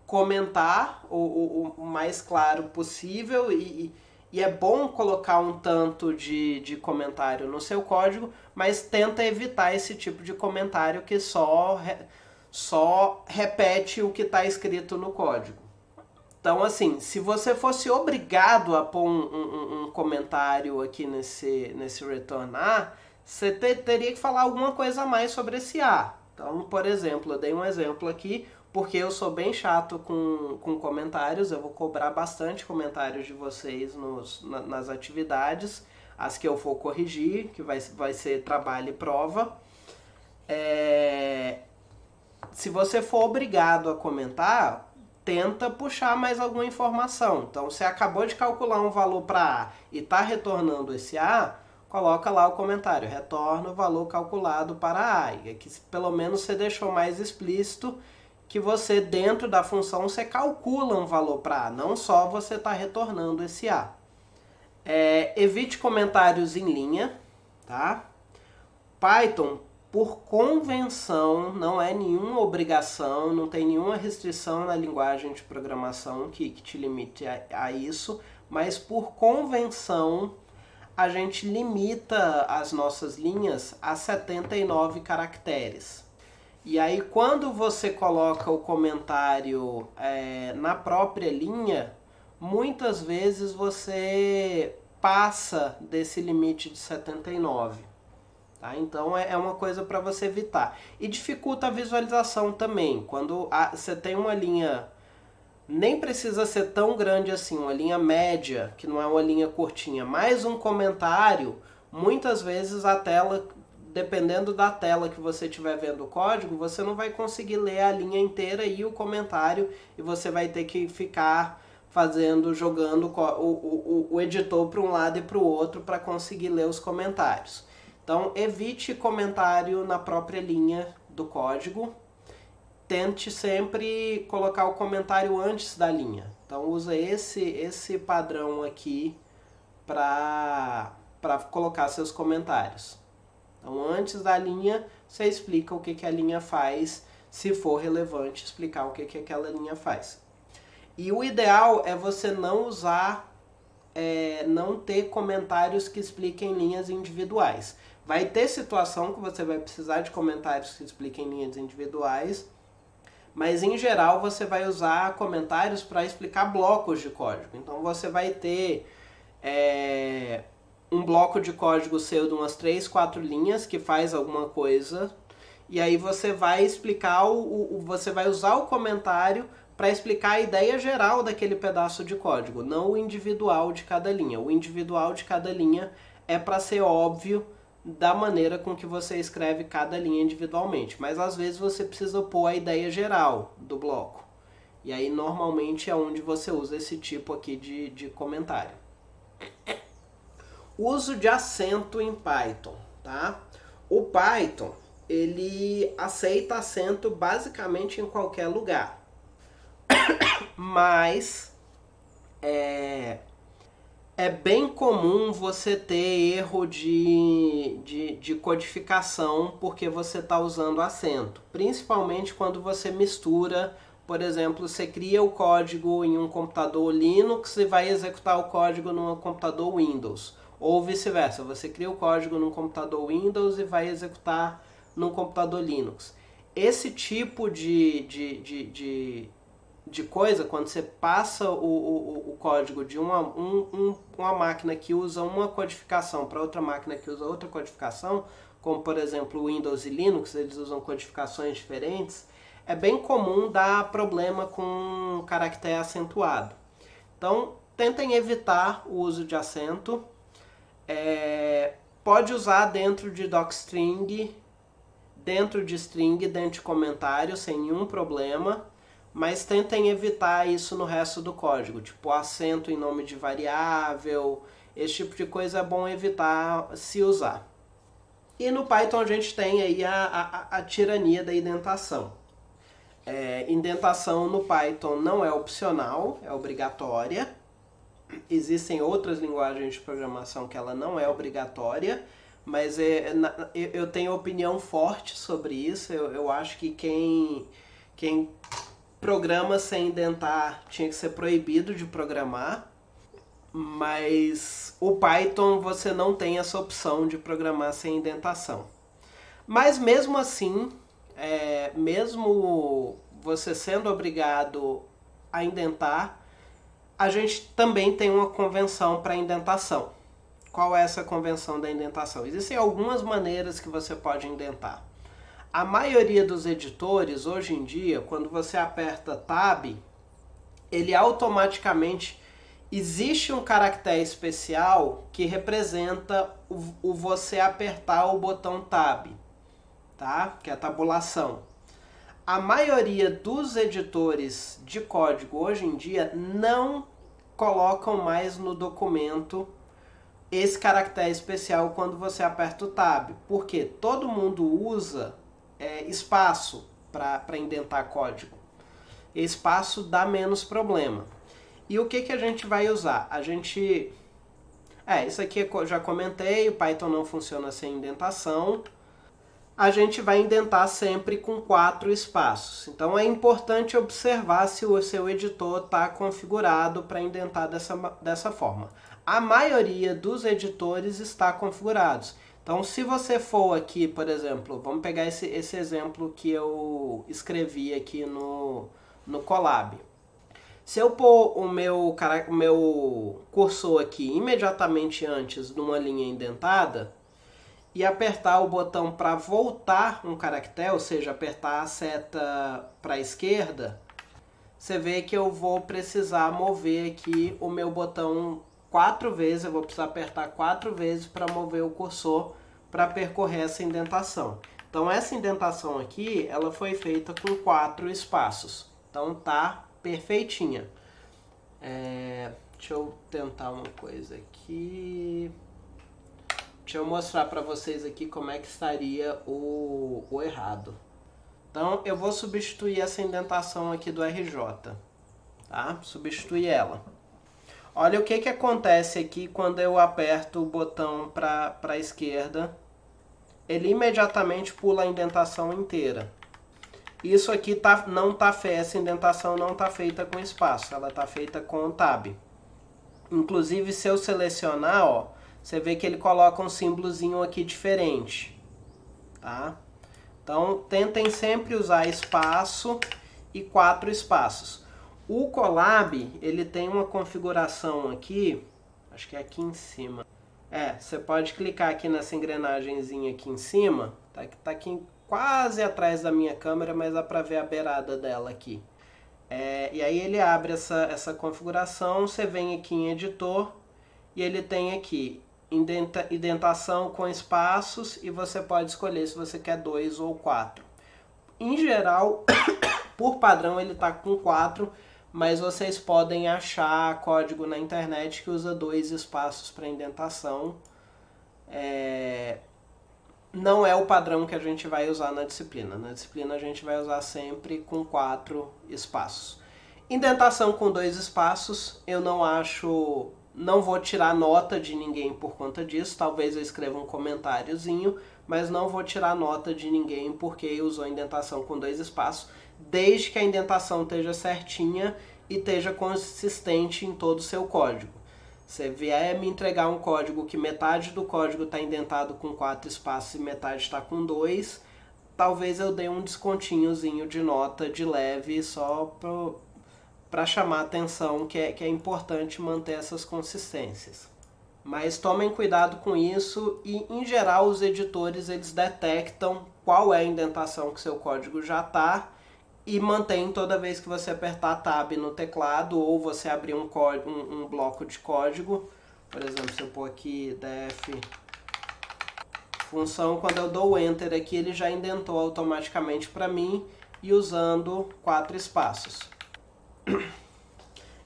comentar o mais claro possível e é bom colocar um tanto de comentário no seu código, mas tenta evitar esse tipo de comentário que só repete o que está escrito no código. Então, assim, se você fosse obrigado a pôr um comentário aqui nesse return A, você teria que falar alguma coisa a mais sobre esse A. Então, por exemplo, eu dei um exemplo aqui, porque eu sou bem chato com comentários, eu vou cobrar bastante comentários de vocês nas atividades, as que eu for corrigir, que vai ser trabalho e prova. Se você for obrigado a comentar, tenta puxar mais alguma informação. Então, você acabou de calcular um valor para A e está retornando esse A, coloca lá o comentário, retorna o valor calculado para A. E aqui, pelo menos, você deixou mais explícito que você, dentro da função, você calcula um valor para A, não só você está retornando esse A. Evite comentários em linha, tá? Python, por convenção, não é nenhuma obrigação, não tem nenhuma restrição na linguagem de programação que te limite a isso, mas por convenção a gente limita as nossas linhas a 79 caracteres. E aí quando você coloca o comentário na própria linha, muitas vezes você passa desse limite de 79. Tá? Então é uma coisa para você evitar. E dificulta a visualização também. Quando você tem uma linha, nem precisa ser tão grande assim, uma linha média, que não é uma linha curtinha, mais um comentário, muitas vezes a tela, dependendo da tela que você estiver vendo o código, você não vai conseguir ler a linha inteira e o comentário, e você vai ter que ficar jogando o editor para um lado e para o outro para conseguir ler os comentários. Então, evite comentário na própria linha do código. Tente sempre colocar o comentário antes da linha. Então, usa esse padrão aqui para colocar seus comentários. Então, antes da linha, você explica o que a linha faz, se for relevante, explicar o que aquela linha faz. E o ideal é você não usar, não ter comentários que expliquem linhas individuais. Vai ter situação que você vai precisar de comentários que expliquem linhas individuais, mas em geral você vai usar comentários para explicar blocos de código. Então você vai ter um bloco de código seu de umas 3, 4 linhas que faz alguma coisa, e aí você vai explicar, você vai usar o comentário para explicar a ideia geral daquele pedaço de código, não o individual de cada linha. O individual de cada linha é para ser óbvio da maneira com que você escreve cada linha individualmente, mas às vezes você precisa pôr a ideia geral do bloco, e aí normalmente é onde você usa esse tipo aqui de comentário. Uso de acento em Python, tá? O Python, ele aceita acento basicamente em qualquer lugar. Mas é bem comum você ter erro de codificação porque você está usando acento. Principalmente quando você mistura, por exemplo, você cria o código em um computador Linux e vai executar o código num computador Windows. Ou vice-versa, você cria o código num computador Windows e vai executar num computador Linux. Esse tipo de coisa, quando você passa o código de uma máquina que usa uma codificação para outra máquina que usa outra codificação, como por exemplo Windows e Linux, eles usam codificações diferentes, é bem comum dar problema com caractere acentuado. Então, tentem evitar o uso de acento. Pode usar dentro de docstring, dentro de string, dentro de comentário, sem nenhum problema. Mas tentem evitar isso no resto do código, tipo acento em nome de variável, esse tipo de coisa é bom evitar se usar. E no Python a gente tem aí a tirania da indentação. Indentação no Python não é opcional, é obrigatória. Existem outras linguagens de programação que ela não é obrigatória, mas eu tenho opinião forte sobre isso. Eu acho que quem programa sem indentar tinha que ser proibido de programar, mas o Python você não tem essa opção de programar sem indentação. Mas mesmo assim, mesmo você sendo obrigado a indentar, a gente também tem uma convenção para indentação. Qual é essa convenção da indentação? Existem algumas maneiras que você pode indentar. A maioria dos editores, hoje em dia, quando você aperta Tab, ele automaticamente... Existe um caractere especial que representa o você apertar o botão Tab, tá? Que é a tabulação. A maioria dos editores de código hoje em dia não colocam mais no documento esse caractere especial quando você aperta o Tab, porque todo mundo usa espaço para indentar código. Espaço dá menos problema. E o que a gente vai usar? A gente... isso aqui eu já comentei, o Python não funciona sem indentação. A gente vai indentar sempre com 4 espaços. Então é importante observar se o seu editor está configurado para indentar dessa forma. A maioria dos editores está configurados. Então se você for aqui, por exemplo, vamos pegar esse exemplo que eu escrevi aqui no Colab. Se eu pôr o meu cursor aqui imediatamente antes de uma linha indentada e apertar o botão para voltar um caractere, ou seja, apertar a seta para a esquerda, você vê que eu vou precisar mover aqui o meu botão 4 vezes, eu vou precisar apertar 4 vezes para mover o cursor para percorrer essa indentação. Então essa indentação aqui, ela foi feita com 4 espaços. Então tá perfeitinha. Deixa eu tentar uma coisa aqui. Deixa eu mostrar para vocês aqui como é que estaria o errado. Então eu vou substituir essa indentação aqui do RJ. Tá? Substituir ela. Olha o que acontece aqui quando eu aperto o botão para a esquerda. Ele imediatamente pula a indentação inteira. Isso aqui essa indentação não está feita com espaço, ela está feita com Tab. Inclusive, se eu selecionar, ó, você vê que ele coloca um símbolozinho aqui diferente. Tá? Então, tentem sempre usar espaço e 4 espaços. O Colab, ele tem uma configuração aqui, acho que é aqui em cima. Você pode clicar aqui nessa engrenagemzinha aqui em cima, tá aqui quase atrás da minha câmera, mas dá para ver a beirada dela aqui. E aí ele abre essa configuração, você vem aqui em editor e ele tem aqui indentação com espaços e você pode escolher se você quer 2 ou 4. Em geral, por padrão ele está com 4, mas vocês podem achar código na internet que usa 2 espaços para indentação. não é o padrão que a gente vai usar na disciplina. Na disciplina a gente vai usar sempre com 4 espaços. Indentação com 2 espaços, eu não acho... Não vou tirar nota de ninguém por conta disso, talvez eu escreva um comentáriozinho, mas não vou tirar nota de ninguém porque usou indentação com 2 espaços, desde que a indentação esteja certinha e esteja consistente em todo o seu código. Se vier me entregar um código que metade do código está indentado com 4 espaços e metade está com 2, talvez eu dê um descontinhozinho de nota de leve só para chamar a atenção que é importante manter essas consistências. Mas tomem cuidado com isso e, em geral, os editores eles detectam qual é a indentação que seu código já está e mantém toda vez que você apertar Tab no teclado ou você abrir um bloco de código. Por exemplo, se eu pôr aqui def função, quando eu dou o Enter aqui, ele já indentou automaticamente para mim e usando 4 espaços.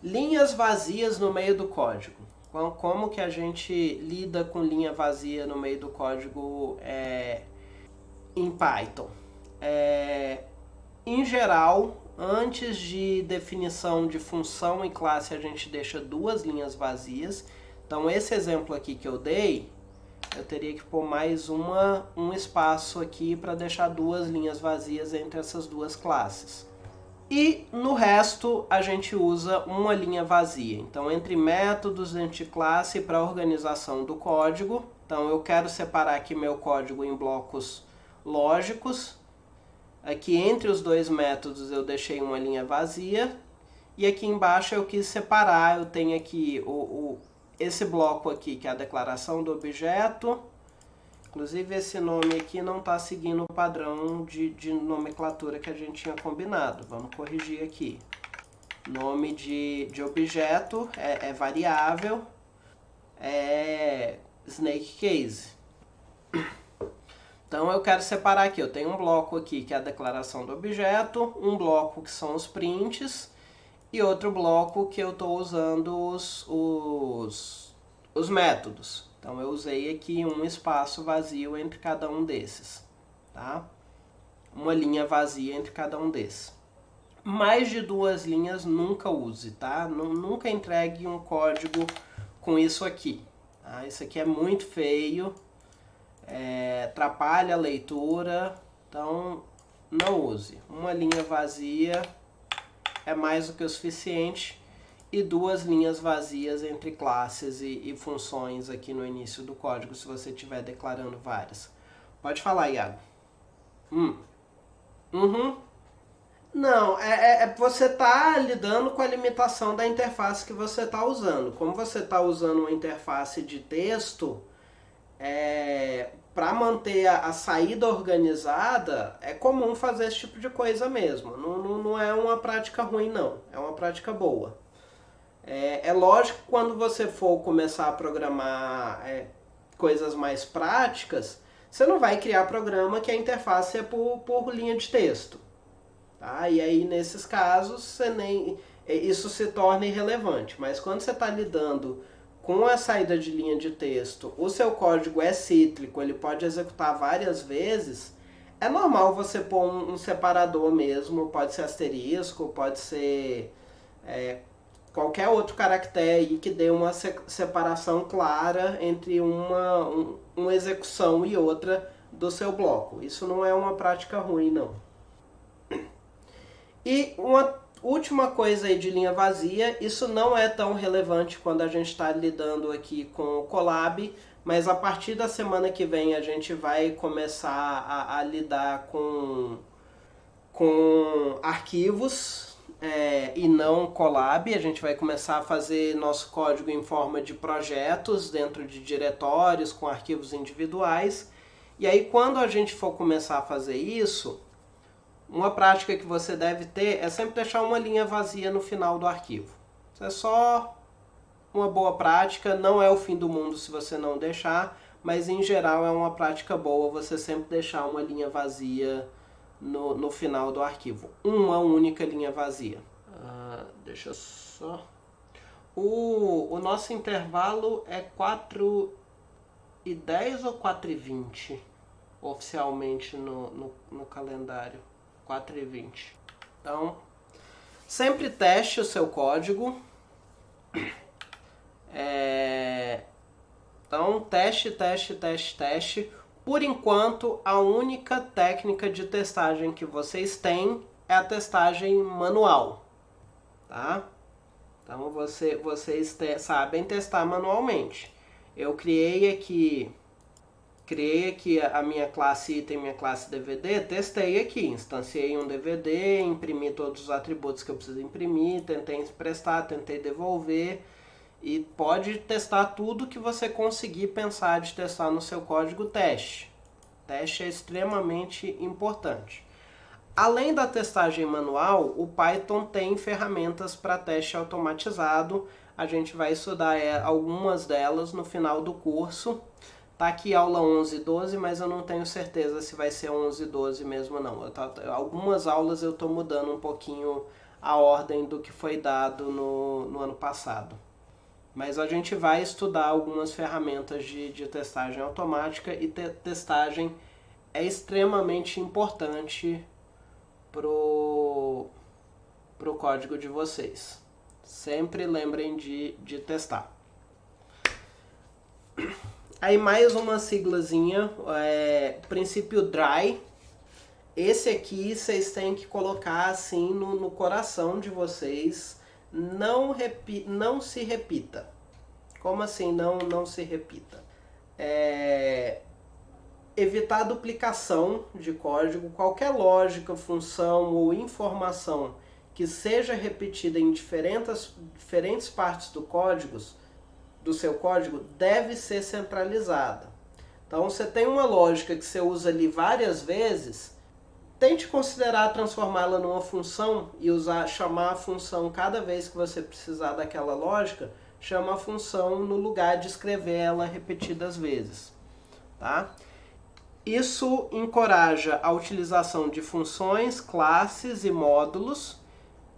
Linhas vazias no meio do código. Como que a gente lida com linha vazia no meio do código em Python? Em geral, antes de definição de função e classe, a gente deixa 2 linhas vazias. Então, esse exemplo aqui que eu dei, eu teria que pôr mais um espaço aqui para deixar 2 linhas vazias entre essas 2 classes. E no resto a gente usa uma linha vazia. Então, entre métodos, entre classe para organização do código. Então, eu quero separar aqui meu código em blocos lógicos. Aqui entre os 2 métodos eu deixei uma linha vazia. E aqui embaixo eu quis separar. Eu tenho aqui esse bloco aqui, que é a declaração do objeto. Inclusive, esse nome aqui não está seguindo o padrão de nomenclatura que a gente tinha combinado. Vamos corrigir aqui. Nome de objeto é variável, é snake case. Então, eu quero separar aqui. Eu tenho um bloco aqui que é a declaração do objeto, um bloco que são os prints e outro bloco que eu estou usando os métodos. Então, eu usei aqui um espaço vazio entre cada um desses, tá? Uma linha vazia entre cada um desses. Mais de 2 linhas nunca use, tá? Nunca entregue um código com isso aqui. Tá? Isso aqui é muito feio, atrapalha a leitura, então não use. Uma linha vazia é mais do que o suficiente. E 2 linhas vazias entre classes e funções aqui no início do código, se você estiver declarando várias. Pode falar, Iago. Não, você está lidando com a limitação da interface que você está usando. Como você está usando uma interface de texto, para manter a saída organizada, é comum fazer esse tipo de coisa mesmo. Não é uma prática ruim, não. É uma prática boa. É lógico que quando você for começar a programar coisas mais práticas, você não vai criar programa que a interface é por linha de texto. Tá? E aí, nesses casos, isso se torna irrelevante. Mas quando você está lidando com a saída de linha de texto, o seu código é cíclico, ele pode executar várias vezes, é normal você pôr um separador mesmo, pode ser asterisco, pode ser... qualquer outro caractere aí que dê uma separação clara entre uma execução e outra do seu bloco. Isso não é uma prática ruim, não. E uma última coisa aí de linha vazia, isso não é tão relevante quando a gente está lidando aqui com o Colab, mas a partir da semana que vem a gente vai começar a lidar com arquivos, e não Colab. A gente vai começar a fazer nosso código em forma de projetos dentro de diretórios com arquivos individuais. E aí, quando a gente for começar a fazer isso, uma prática que você deve ter é sempre deixar uma linha vazia no final do arquivo. Isso é só uma boa prática, não é o fim do mundo se você não deixar, mas em geral é uma prática boa você sempre deixar uma linha vazia no final do arquivo. Uma única linha vazia. Deixa eu só... O nosso intervalo é 4:10 ou 4:20? oficialmente no calendário. 4h20. Então, sempre teste o seu código. Então, teste. Por enquanto, a única técnica de testagem que vocês têm é a testagem manual, tá? Então, vocês sabem testar manualmente. Eu criei aqui a minha classe item, minha classe DVD, testei aqui, instanciei um DVD, imprimi todos os atributos que eu preciso imprimir, tentei emprestar, tentei devolver, e pode testar tudo que você conseguir pensar de testar no seu código teste. Teste é extremamente importante. Além da testagem manual, o Python tem ferramentas para teste automatizado. A gente vai estudar algumas delas no final do curso. Tá aqui aula 11 e 12, mas eu não tenho certeza se vai ser 11 e 12 mesmo não. Algumas aulas eu estou mudando um pouquinho a ordem do que foi dado no ano passado. Mas a gente vai estudar algumas ferramentas de testagem automática, e testagem é extremamente importante pro código de vocês. Sempre lembrem de testar. Aí mais uma siglazinha, princípio dry. Esse aqui vocês têm que colocar assim no coração de vocês. Não se repita. Como assim não se repita? Evitar duplicação de código. Qualquer lógica, função ou informação que seja repetida em diferentes partes do seu código deve ser centralizada. Então, você tem uma lógica que você usa ali várias vezes, tente considerar transformá-la numa função e chamar a função cada vez que você precisar daquela lógica, chama a função no lugar de escrever ela repetidas vezes. Tá? Isso encoraja a utilização de funções, classes e módulos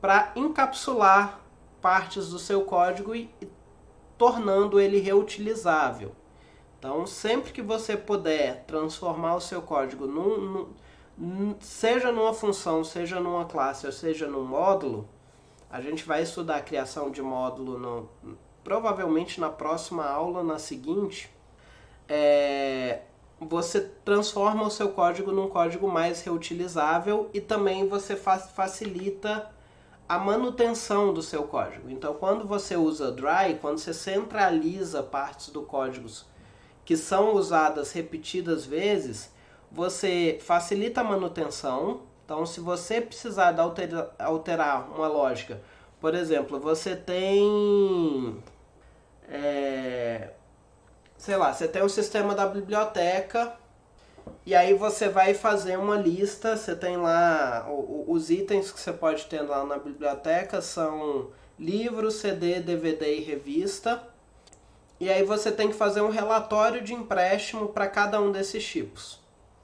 para encapsular partes do seu código e tornando ele reutilizável. Então, sempre que você puder transformar o seu código seja numa função, seja numa classe ou seja num módulo, a gente vai estudar a criação de módulo provavelmente na próxima aula, na seguinte, você transforma o seu código num código mais reutilizável e também você facilita a manutenção do seu código. Então, quando você usa dry, quando você centraliza partes do código que são usadas repetidas vezes, você facilita a manutenção. Então, se você precisar de alterar uma lógica, por exemplo, você tem você tem um sistema da biblioteca e aí você vai fazer uma lista, você tem lá os itens que você pode ter lá na biblioteca são livro, CD, DVD e revista. E aí você tem que fazer um relatório de empréstimo para cada um desses tipos.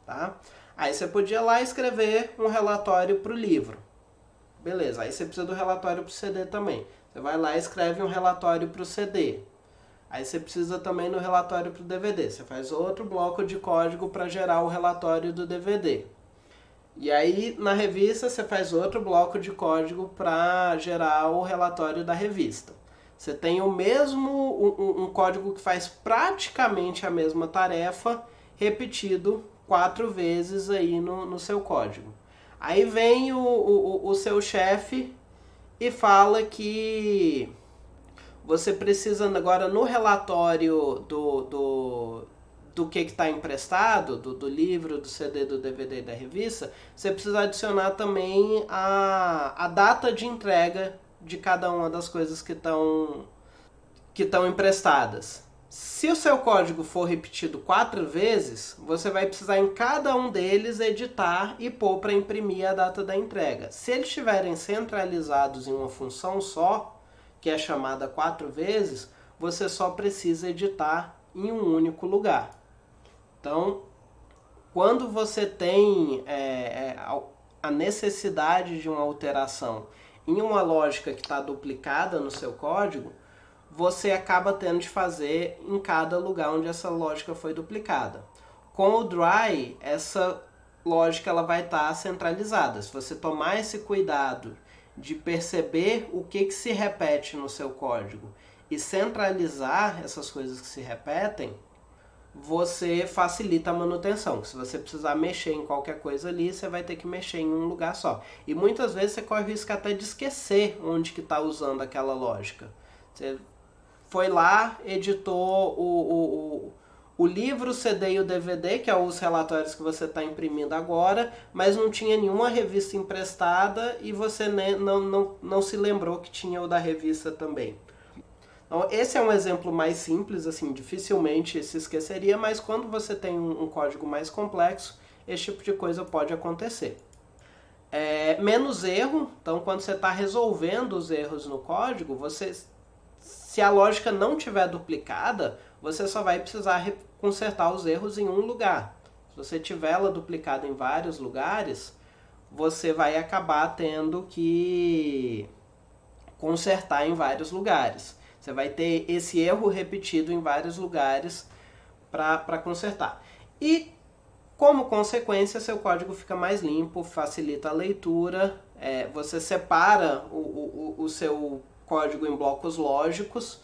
Tá? Aí você podia lá escrever um relatório para o livro. Beleza, aí você precisa do relatório para o CD também. Você vai lá e escreve um relatório para o CD. Aí você precisa também no relatório para o DVD. Você faz outro bloco de código para gerar o relatório do DVD. E aí na revista você faz outro bloco de código para gerar o relatório da revista. Você tem um código que faz praticamente a mesma tarefa, repetido 4 vezes aí no seu código. Aí vem o seu chefe e fala que você precisa agora no relatório do que está emprestado, do livro, do CD, do DVD e da revista, você precisa adicionar também a data de entrega de cada uma das coisas que estão emprestadas. Se o seu código for repetido 4 vezes, você vai precisar em cada um deles editar e pôr para imprimir a data da entrega. Se eles estiverem centralizados em uma função só, que é chamada 4 vezes, você só precisa editar em um único lugar. Então, quando você tem a necessidade de uma alteração em uma lógica que está duplicada no seu código, você acaba tendo de fazer em cada lugar onde essa lógica foi duplicada. Com o dry, essa lógica ela vai estar centralizada. Se você tomar esse cuidado de perceber o que se repete no seu código e centralizar essas coisas que se repetem, você facilita a manutenção. Se você precisar mexer em qualquer coisa ali, você vai ter que mexer em um lugar só. E muitas vezes você corre o risco até de esquecer onde que está usando aquela lógica. Você foi lá, editou o livro, o CD e o DVD, que é os relatórios que você está imprimindo agora, mas não tinha nenhuma revista emprestada e você não se lembrou que tinha o da revista também. Então, esse é um exemplo mais simples, assim, dificilmente se esqueceria, mas quando você tem um código mais complexo, esse tipo de coisa pode acontecer. Menos erro, então quando você está resolvendo os erros no código, se a lógica não tiver duplicada, você só vai precisar consertar os erros em um lugar. Se você tiver ela duplicada em vários lugares, você vai acabar tendo que consertar em vários lugares. Você vai ter esse erro repetido em vários lugares para consertar. E, como consequência, seu código fica mais limpo, facilita a leitura, você separa o seu código em blocos lógicos,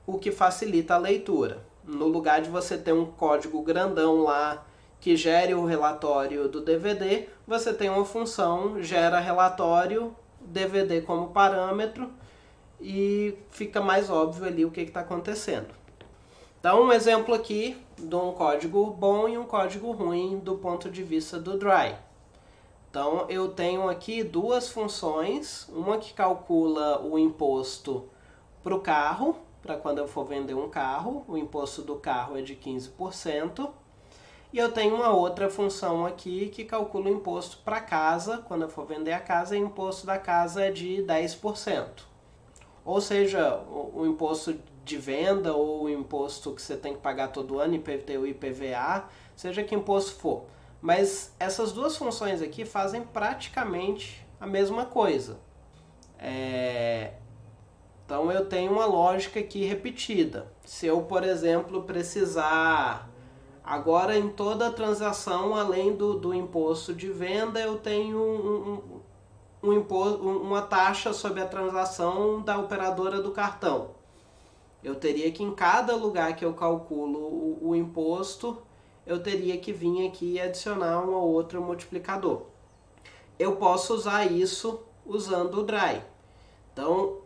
o que facilita a leitura. No lugar de você ter um código grandão lá que gere o relatório do DVD, você tem uma função, gera relatório, DVD como parâmetro, e fica mais óbvio ali o que está acontecendo. Então, um exemplo aqui de um código bom e um código ruim do ponto de vista do dry. Então, eu tenho aqui duas funções, uma que calcula o imposto para o carro, para quando eu for vender um carro, o imposto do carro é de 15%, e eu tenho uma outra função aqui que calcula o imposto para casa, quando eu for vender a casa, e o imposto da casa é de 10%. Ou seja, o imposto de venda ou o imposto que você tem que pagar todo ano, IPTU e IPVA, seja que imposto for. Mas essas duas funções aqui fazem praticamente a mesma coisa. Então eu tenho uma lógica aqui repetida. Se eu, por exemplo, precisar, agora em toda transação, além do imposto de venda, eu tenho uma taxa sobre a transação da operadora do cartão. Eu teria que, em cada lugar que eu calculo o imposto, eu teria que vir aqui e adicionar um ou outro multiplicador. Eu posso usar isso usando o dry. Então,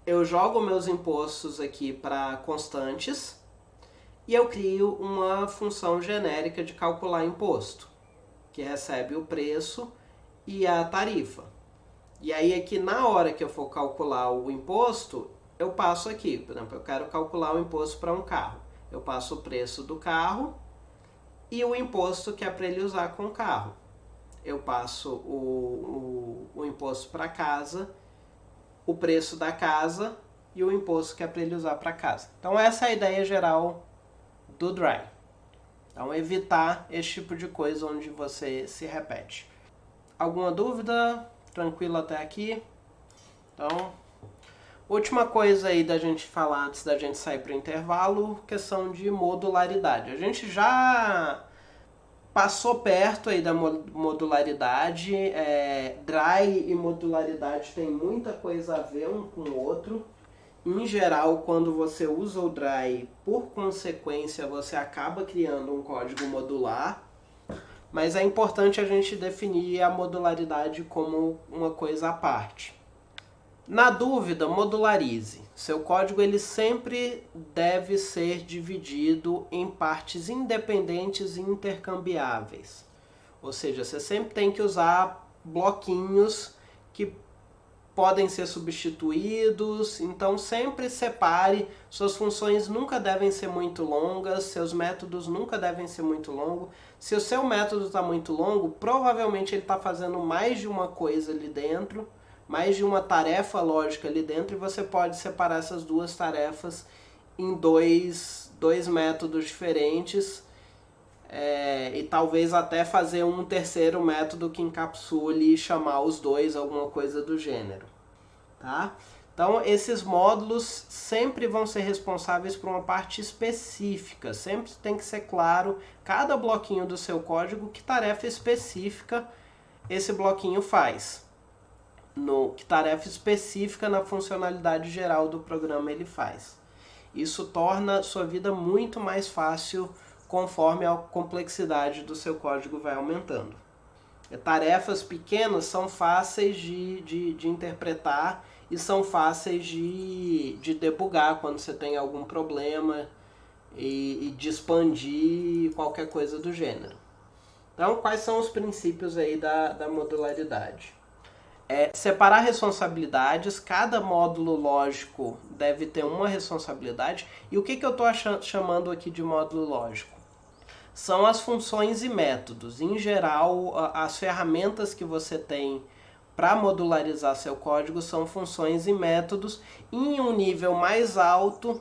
eu jogo meus impostos aqui para constantes e eu crio uma função genérica de calcular imposto, que recebe o preço e a tarifa. E aí aqui na hora que eu for calcular o imposto, eu passo aqui, por exemplo, eu quero calcular o imposto para um carro. Eu passo o preço do carro e o imposto que é para ele usar com o carro. Eu passo o imposto para casa, o preço da casa e o imposto que é para ele usar para casa. Então essa é a ideia geral do dry. Então evitar esse tipo de coisa onde você se repete. Alguma dúvida? Tranquilo até aqui? Então, última coisa aí da gente falar antes da gente sair para o intervalo, questão de modularidade. A gente já passou perto aí da modularidade, dry e modularidade tem muita coisa a ver um com o outro. Em geral, quando você usa o dry, por consequência, você acaba criando um código modular. Mas é importante a gente definir a modularidade como uma coisa à parte. Na dúvida, modularize. Seu código ele sempre deve ser dividido em partes independentes e intercambiáveis. Ou seja, você sempre tem que usar bloquinhos que podem ser substituídos, então sempre separe, suas funções nunca devem ser muito longas, seus métodos nunca devem ser muito longos. Se o seu método está muito longo, provavelmente ele está fazendo mais de uma coisa ali dentro, mais de uma tarefa lógica ali dentro, e você pode separar essas duas tarefas em dois métodos diferentes, e talvez até fazer um terceiro método que encapsule e chamar os dois, alguma coisa do gênero. Tá? Então, esses módulos sempre vão ser responsáveis por uma parte específica. Sempre tem que ser claro, cada bloquinho do seu código, que tarefa específica esse bloquinho faz. Que tarefa específica na funcionalidade geral do programa ele faz. Isso torna sua vida muito mais fácil conforme a complexidade do seu código vai aumentando. Tarefas pequenas são fáceis de interpretar e são fáceis de debugar quando você tem algum problema e de expandir qualquer coisa do gênero. Então, quais são os princípios aí da modularidade? Separar responsabilidades, cada módulo lógico deve ter uma responsabilidade. E o que eu estou chamando aqui de módulo lógico? São as funções e métodos. Em geral, as ferramentas que você tem para modularizar seu código são funções e métodos, e em um nível mais alto,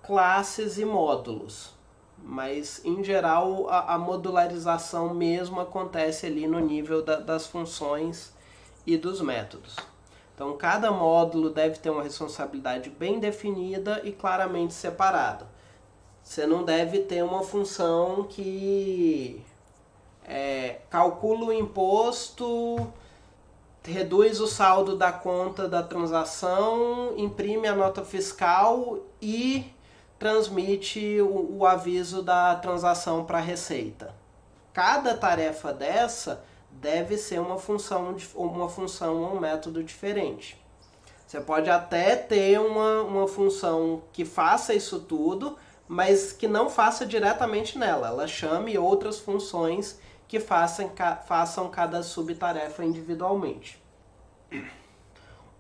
classes e módulos. Mas, em geral, a modularização mesmo acontece ali no nível das funções e dos métodos. Então, cada módulo deve ter uma responsabilidade bem definida e claramente separada. Você não deve ter uma função que calcula o imposto, reduz o saldo da conta da transação, imprime a nota fiscal e transmite o aviso da transação para a Receita. Cada tarefa dessa deve ser uma função ou um método diferente. Você pode até ter uma função que faça isso tudo, mas que não faça diretamente nela. Ela chame outras funções que façam cada subtarefa individualmente.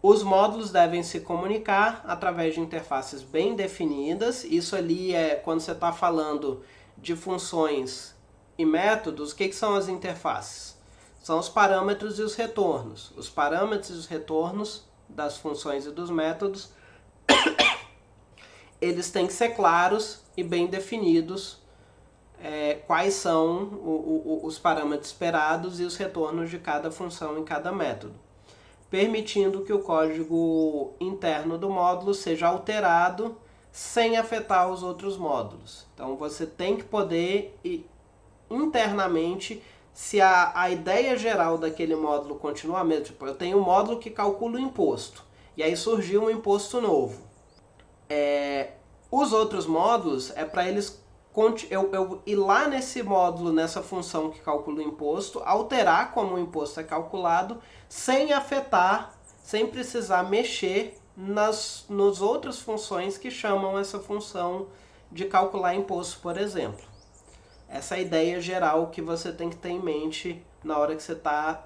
Os módulos devem se comunicar através de interfaces bem definidas. Isso ali é quando você está falando de funções e métodos. O que são as interfaces? São os parâmetros e os retornos. Os parâmetros e os retornos das funções e dos métodos, eles têm que ser claros e bem definidos. Quais são os parâmetros esperados e os retornos de cada função em cada método, permitindo que o código interno do módulo seja alterado sem afetar os outros módulos. Então você tem que poder internamente, se a ideia geral daquele módulo continua a mesma, tipo, eu tenho um módulo que calcula o imposto, e aí surgiu um imposto novo. Os outros módulos é para eles eu ir lá nesse módulo, nessa função que calcula o imposto, alterar como o imposto é calculado, sem afetar, sem precisar mexer nas outras funções que chamam essa função de calcular imposto, por exemplo. Essa é a ideia geral que você tem que ter em mente na hora que você está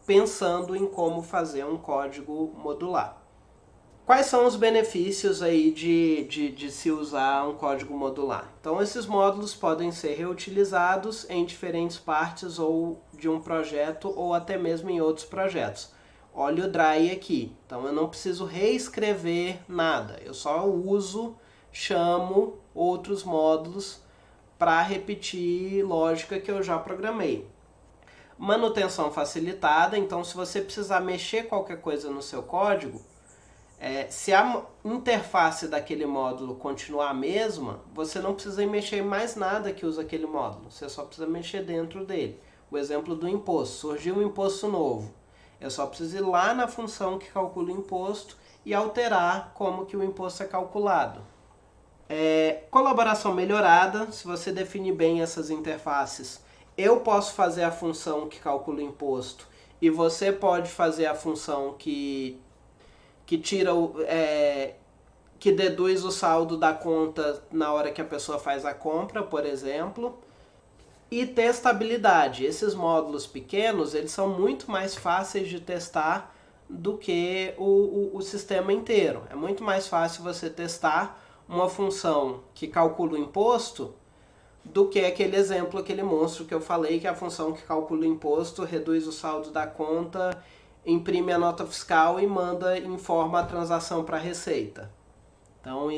pensando em como fazer um código modular. Quais são os benefícios aí de se usar um código modular? Então, esses módulos podem ser reutilizados em diferentes partes ou de um projeto ou até mesmo em outros projetos. Olha o Dry aqui. Então, eu não preciso reescrever nada. Eu só chamo outros módulos para repetir lógica que eu já programei. Manutenção facilitada. Então, se você precisar mexer qualquer coisa no seu código, se a interface daquele módulo continuar a mesma, você não precisa mexer em mais nada que usa aquele módulo. Você só precisa mexer dentro dele. O exemplo do imposto. Surgiu um imposto novo. Eu só preciso ir lá na função que calcula o imposto e alterar como que o imposto é calculado. Colaboração melhorada. Se você definir bem essas interfaces, eu posso fazer a função que calcula o imposto e você pode fazer a função que tira que deduz o saldo da conta na hora que a pessoa faz a compra, por exemplo. E testabilidade. Esses módulos pequenos, eles são muito mais fáceis de testar do que o sistema inteiro. É muito mais fácil você testar uma função que calcula o imposto do que aquele exemplo, aquele monstro que eu falei, que é a função que calcula o imposto, reduz o saldo da conta, imprime a nota fiscal e informa a transação para a Receita. Então,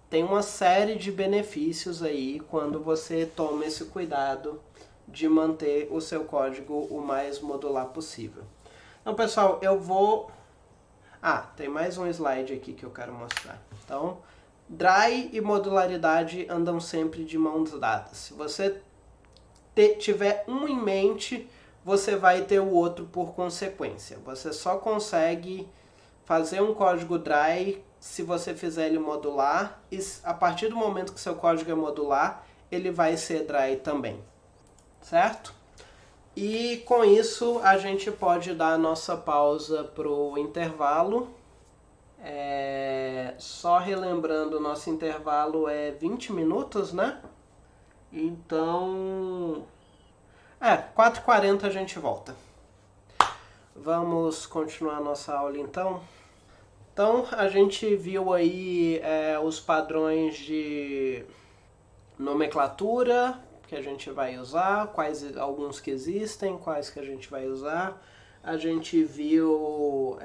tem uma série de benefícios aí quando você toma esse cuidado de manter o seu código o mais modular possível. Então, pessoal, eu vou... Tem mais um slide aqui que eu quero mostrar. Então, dry e modularidade andam sempre de mãos dadas. Se você tiver um em mente, você vai ter o outro por consequência. Você só consegue fazer um código dry se você fizer ele modular, e a partir do momento que seu código é modular, ele vai ser dry também, certo? E com isso a gente pode dar a nossa pausa para o intervalo. Só relembrando, o nosso intervalo é 20 minutos, né? Então, 4h40 a gente volta. Vamos continuar nossa aula então. Então, a gente viu aí os padrões de nomenclatura que a gente vai usar, alguns que existem, quais que a gente vai usar. A gente viu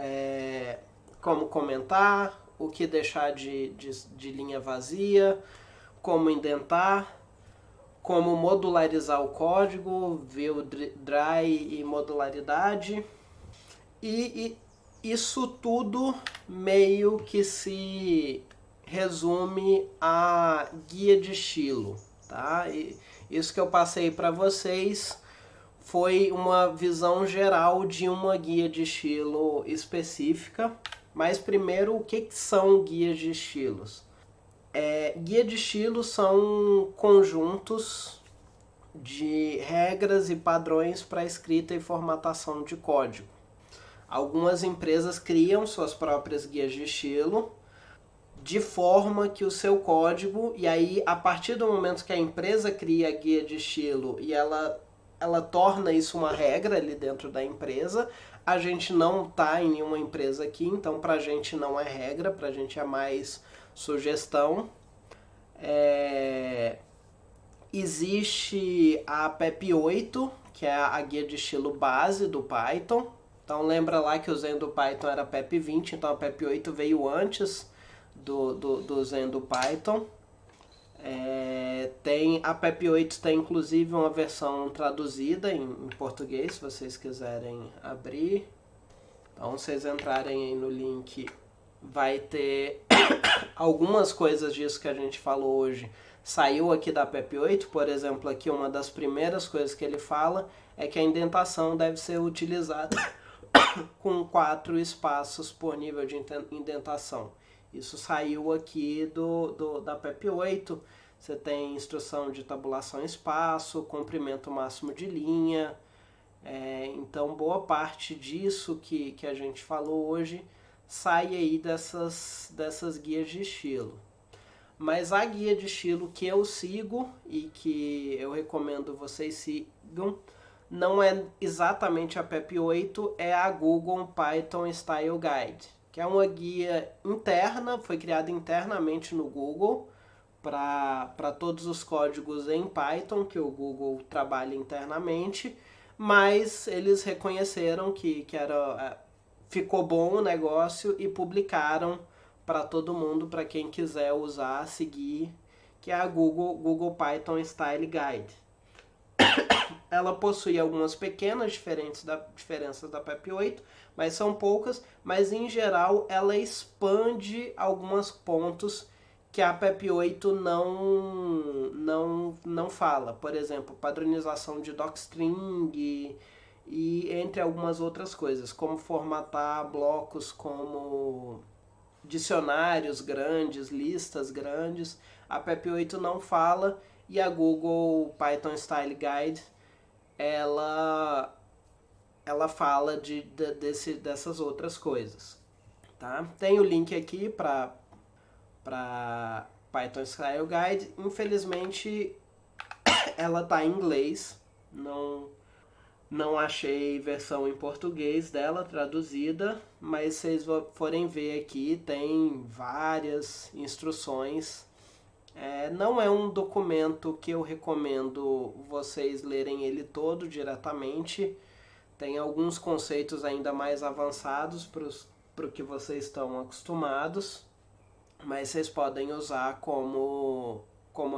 como comentar, o que deixar de linha vazia, como indentar, como modularizar o código, viu dry e modularidade. E isso tudo meio que se resume a guia de estilo, tá? E isso que eu passei para vocês foi uma visão geral de uma guia de estilo específica. Mas primeiro, o que são guias de estilos? Guia de estilo são conjuntos de regras e padrões para escrita e formatação de código. Algumas empresas criam suas próprias guias de estilo de forma que o seu código, e aí a partir do momento que a empresa cria a guia de estilo e ela torna isso uma regra ali dentro da empresa, a gente não está em nenhuma empresa aqui, então pra gente não é regra, pra gente é mais sugestão. Existe a PEP 8, que é a guia de estilo base do Python. Então lembra lá que o Zen do Python era PEP 20, então a PEP 8 veio antes do Zen do Python. A PEP 8 tem inclusive uma versão traduzida em português, se vocês quiserem abrir. Então, se vocês entrarem aí no link, vai ter algumas coisas disso que a gente falou hoje. Saiu aqui da PEP 8, por exemplo, aqui uma das primeiras coisas que ele fala é que a indentação deve ser utilizada com 4 espaços por nível de indentação. Isso saiu aqui da PEP 8. Você tem instrução de tabulação espaço, comprimento máximo de linha. Então, boa parte disso que a gente falou hoje sai aí dessas guias de estilo. Mas a guia de estilo que eu sigo e que eu recomendo vocês sigam não é exatamente a PEP 8, é a Google Python Style Guide, que é uma guia interna, foi criada internamente no Google para todos os códigos em Python que o Google trabalha internamente, mas eles reconheceram que ficou bom o negócio e publicaram para todo mundo, para quem quiser usar, seguir, que é a Google Python Style Guide. Ela possui algumas pequenas diferenças da PEP 8, mas são poucas, mas em geral ela expande alguns pontos que a PEP 8 não fala. Por exemplo, padronização de docstring e entre algumas outras coisas, como formatar blocos como dicionários grandes, listas grandes. A PEP 8 não fala, e a Google Python Style Guide ela fala dessas outras coisas, tá? Tem o link aqui para Python Style Guide. Infelizmente ela tá em inglês, não achei versão em português dela traduzida, mas se vocês forem ver aqui, tem várias instruções. Não é um documento que eu recomendo vocês lerem ele todo diretamente. Tem alguns conceitos ainda mais avançados para o que vocês estão acostumados, mas vocês podem usar como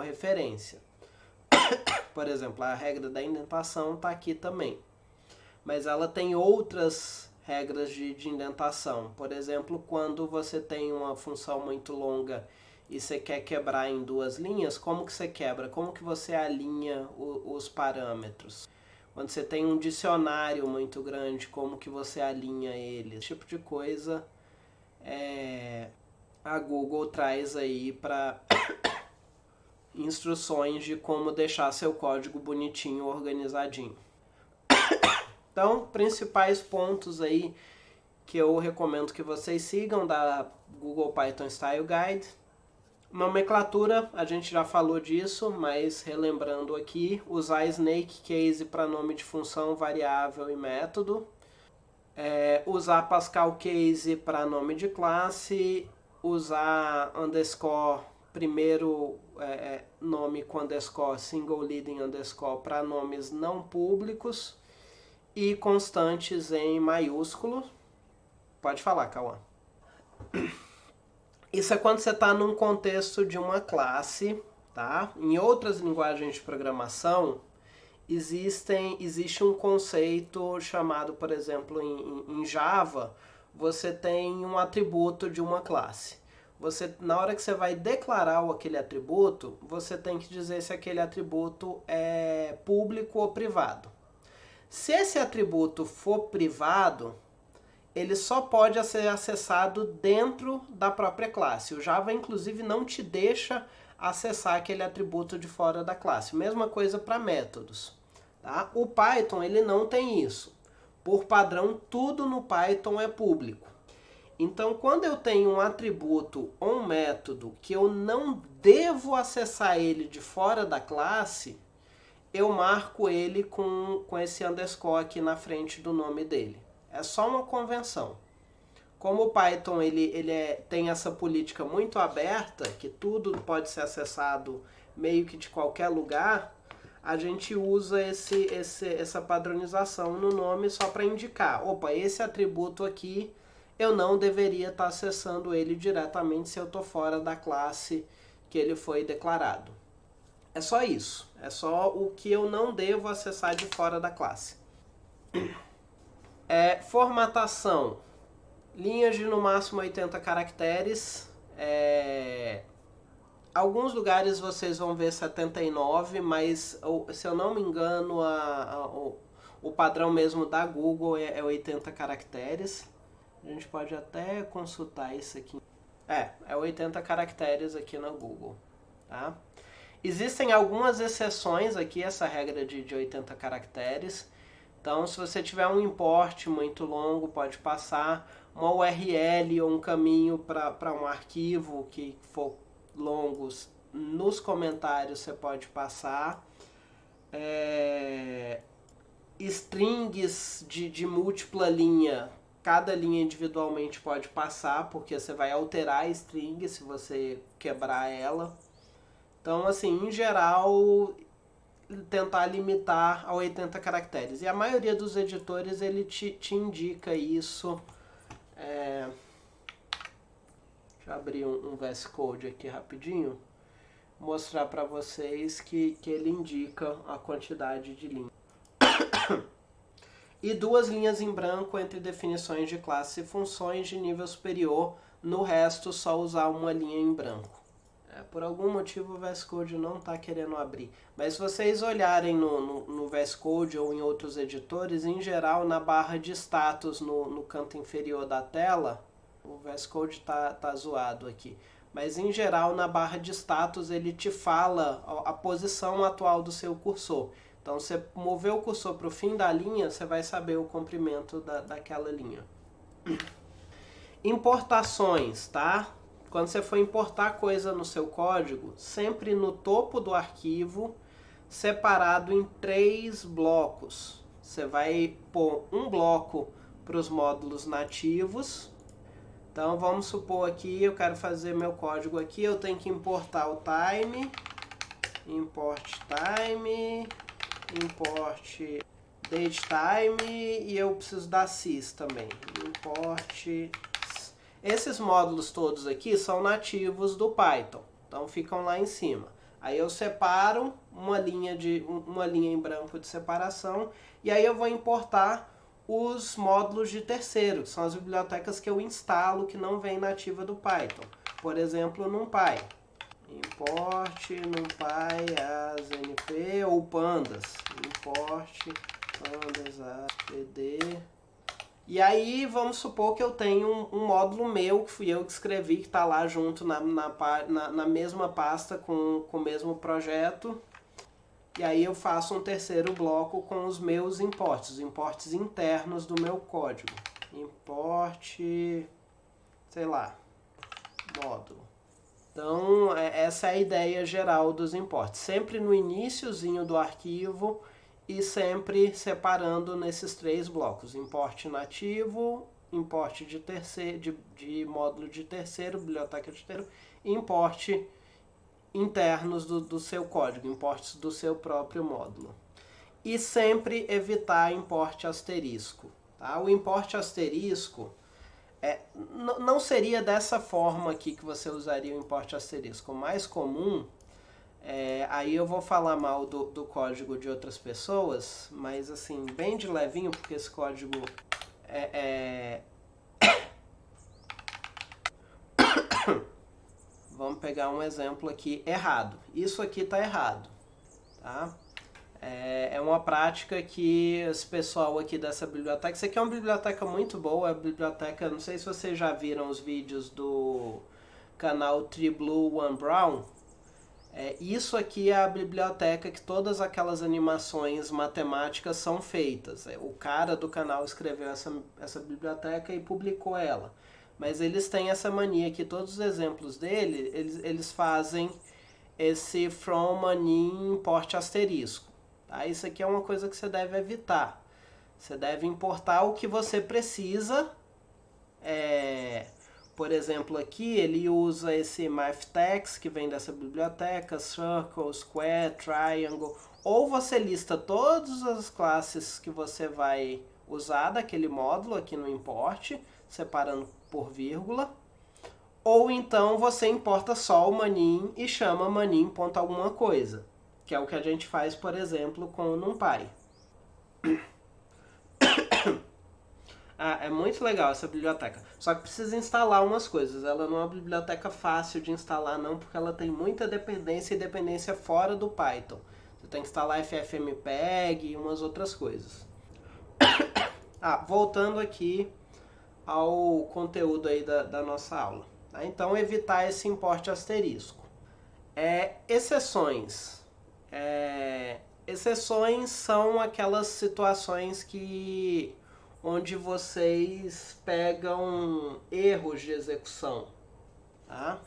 referência. Por exemplo, a regra da indentação está aqui também. Mas ela tem outras regras de indentação. Por exemplo, quando você tem uma função muito longa e você quer quebrar em duas linhas, como que você quebra? Como que você alinha os parâmetros? Quando você tem um dicionário muito grande, como que você alinha ele? Esse tipo de coisa a Google traz aí para instruções de como deixar seu código bonitinho, organizadinho. Então, principais pontos aí que eu recomendo que vocês sigam da Google Python Style Guide. Nomenclatura, a gente já falou disso, mas relembrando aqui, usar snake case para nome de função, variável e método. Usar Pascal case para nome de classe, usar underscore, primeiro nome com underscore, single leading underscore para nomes não públicos e constantes em maiúsculo. Pode falar, Cauã. Isso é quando você está num contexto de uma classe, tá? Em outras linguagens de programação, existe um conceito chamado, por exemplo, em Java, você tem um atributo de uma classe. Na hora que você vai declarar aquele atributo, você tem que dizer se aquele atributo é público ou privado. Se esse atributo for privado, ele só pode ser acessado dentro da própria classe. O Java, inclusive, não te deixa acessar aquele atributo de fora da classe. Mesma coisa para métodos. Tá? O Python ele não tem isso. Por padrão, tudo no Python é público. Então, quando eu tenho um atributo ou um método que eu não devo acessar ele de fora da classe, eu marco ele com esse underscore aqui na frente do nome dele. É só uma convenção. Como o Python tem essa política muito aberta, que tudo pode ser acessado meio que de qualquer lugar, a gente usa essa padronização no nome só para indicar. Opa, esse atributo aqui eu não deveria estar acessando ele diretamente se eu estou fora da classe que ele foi declarado. É só isso. É só o que eu não devo acessar de fora da classe. Formatação. Linhas de no máximo 80 caracteres. Alguns lugares vocês vão ver 79, mas se eu não me engano, o padrão mesmo da Google é 80 caracteres. A gente pode até consultar isso aqui. É 80 caracteres aqui na Google. Tá? Existem algumas exceções aqui, essa regra de 80 caracteres. Então, se você tiver um import muito longo, pode passar uma URL ou um caminho para um arquivo que for longo. Nos comentários você pode passar. Strings de múltipla linha, cada linha individualmente pode passar, porque você vai alterar a string se você quebrar ela. Então, assim, em geral, tentar limitar a 80 caracteres. E a maioria dos editores, ele te indica isso. Deixa eu abrir um VS Code aqui rapidinho. Mostrar para vocês que ele indica a quantidade de linhas. E 2 linhas em branco entre definições de classes e funções de nível superior. No resto, só usar uma linha em branco. Por algum motivo o VS Code não está querendo abrir. Mas se vocês olharem no VS Code ou em outros editores, em geral na barra de status no canto inferior da tela, o VS Code tá zoado aqui. Mas em geral na barra de status ele te fala a posição atual do seu cursor. Então você mover o cursor para o fim da linha, você vai saber o comprimento daquela linha. Importações, tá? Quando você for importar coisa no seu código, sempre no topo do arquivo, separado em 3 blocos. Você vai pôr um bloco para os módulos nativos. Então vamos supor aqui, eu quero fazer meu código aqui, eu tenho que importar o time, import time, import datetime e eu preciso da sys também, import. Esses módulos todos aqui são nativos do Python, então ficam lá em cima. Aí eu separo uma linha em branco de separação e aí eu vou importar os módulos de terceiro, que são as bibliotecas que eu instalo que não vem nativa do Python. Por exemplo, NumPy. Import NumPy asnp ou pandas. Import pandas apd. E aí vamos supor que eu tenho um módulo meu, que fui eu que escrevi, que está lá junto na mesma pasta com o mesmo projeto. E aí eu faço um terceiro bloco com os meus imports, os imports internos do meu código. Import, sei lá, módulo. Então essa é a ideia geral dos imports. Sempre no iniciozinho do arquivo e sempre separando nesses três blocos. Import nativo, import de terceiro, de módulo de terceiro, biblioteca de terceiro, e import internos do seu código, imports do seu próprio módulo. E sempre evitar import asterisco. Tá? O import asterisco não seria dessa forma aqui que você usaria o import asterisco. O mais comum, aí eu vou falar mal do código de outras pessoas, mas assim, bem de levinho, porque esse código Vamos pegar um exemplo aqui errado. Isso aqui está errado. Tá? É uma prática que esse pessoal aqui dessa biblioteca... Isso aqui é uma biblioteca muito boa. É a biblioteca... Não sei se vocês já viram os vídeos do canal TreeBlue One Brown. Isso aqui é a biblioteca que todas aquelas animações matemáticas são feitas. O cara do canal escreveu essa biblioteca e publicou ela. Mas eles têm essa mania que todos os exemplos dele, eles fazem esse from manin import asterisco. Tá? Isso aqui é uma coisa que você deve evitar. Você deve importar o que você precisa. Por exemplo, aqui ele usa esse mathtex que vem dessa biblioteca, circle, square, triangle. Ou você lista todas as classes que você vai usar daquele módulo aqui no import, separando por vírgula, ou então você importa só o manin e chama manin.alguma coisa, que é o que a gente faz, por exemplo, com o NumPy. É muito legal essa biblioteca, só que precisa instalar umas coisas. Ela não é uma biblioteca fácil de instalar não, porque ela tem muita dependência e dependência fora do Python. Você tem que instalar ffmpeg e umas outras coisas. Voltando aqui ao conteúdo aí da nossa aula. Tá? Então, evitar esse import asterisco. Exceções. Exceções são aquelas situações onde vocês pegam erros de execução. Tá?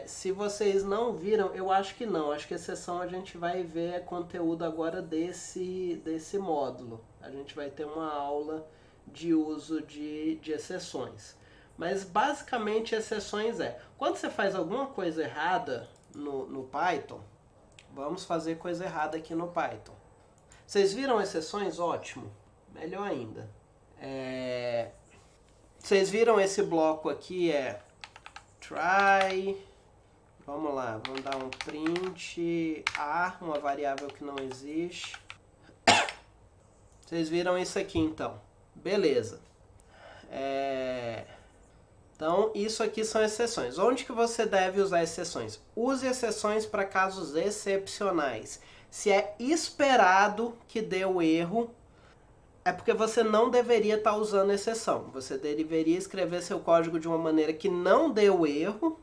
Se vocês não viram, eu acho que não. Acho que exceção a gente vai ver conteúdo agora desse módulo. A gente vai ter uma aula de uso de exceções. Mas basicamente exceções quando você faz alguma coisa errada no Python, vamos fazer coisa errada aqui no Python. Vocês viram exceções? Ótimo. Melhor ainda. Vocês viram esse bloco aqui? Try. Vamos lá, vamos dar um print a, uma variável que não existe. Vocês viram isso aqui então. Beleza. Então, isso aqui são exceções. Onde que você deve usar exceções? Use exceções para casos excepcionais. Se é esperado que dê o erro, é porque você não deveria estar usando exceção. Você deveria escrever seu código de uma maneira que não dê o erro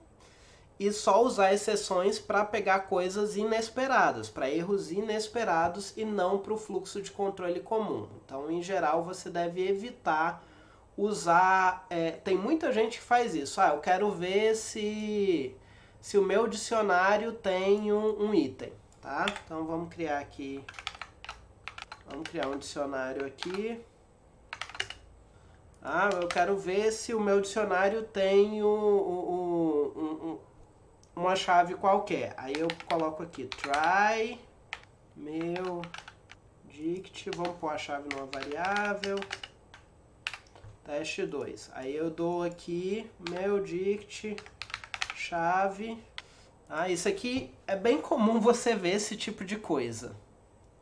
e só usar exceções para pegar coisas inesperadas, para erros inesperados e não para o fluxo de controle comum. Então, em geral, você deve evitar usar... tem muita gente que faz isso. Eu quero ver se o meu dicionário tem um item. Tá? Então, vamos criar aqui... Vamos criar um dicionário aqui. Eu quero ver se o meu dicionário tem uma chave qualquer. Aí eu coloco aqui try meu dict, vamos pôr a chave numa variável, teste 2. Aí eu dou aqui meu dict chave. Isso aqui é bem comum você ver esse tipo de coisa.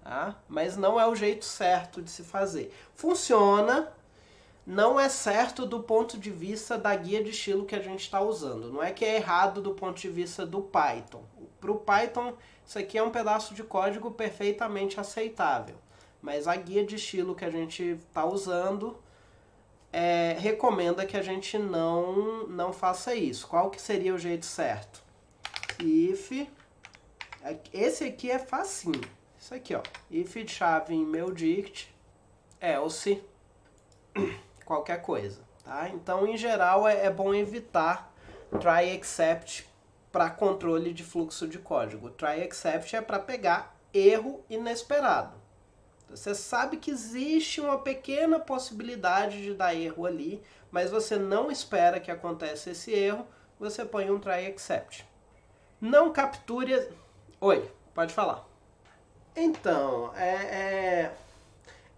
tá? Mas não é o jeito certo de se fazer. Funciona, não é certo do ponto de vista da guia de estilo que a gente está usando. Não é que é errado do ponto de vista do Python. Para o Python, isso aqui é um pedaço de código perfeitamente aceitável. Mas a guia de estilo que a gente está usando recomenda que a gente não faça isso. Qual que seria o jeito certo? If, esse aqui é facinho. Isso aqui, ó. If de chave em meu dict, else, qualquer coisa, tá? Então, em geral, é bom evitar try except para controle de fluxo de código. Try except é para pegar erro inesperado. Você sabe que existe uma pequena possibilidade de dar erro ali, mas você não espera que aconteça esse erro, você põe um try except. Não capture... Oi, pode falar. Então,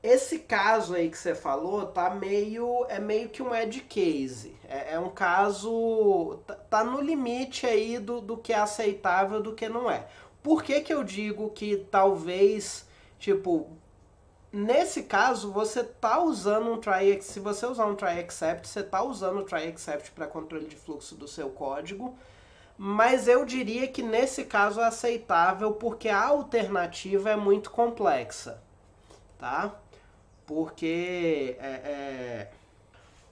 esse caso aí que você falou é meio que um edge case. É um caso... Tá no limite aí do que é aceitável e do que não é. Por que eu digo que talvez, tipo... Nesse caso, você tá usando um try... Se você usar um try except, você tá usando o try except para controle de fluxo do seu código. Mas eu diria que nesse caso é aceitável porque a alternativa é muito complexa, tá? Porque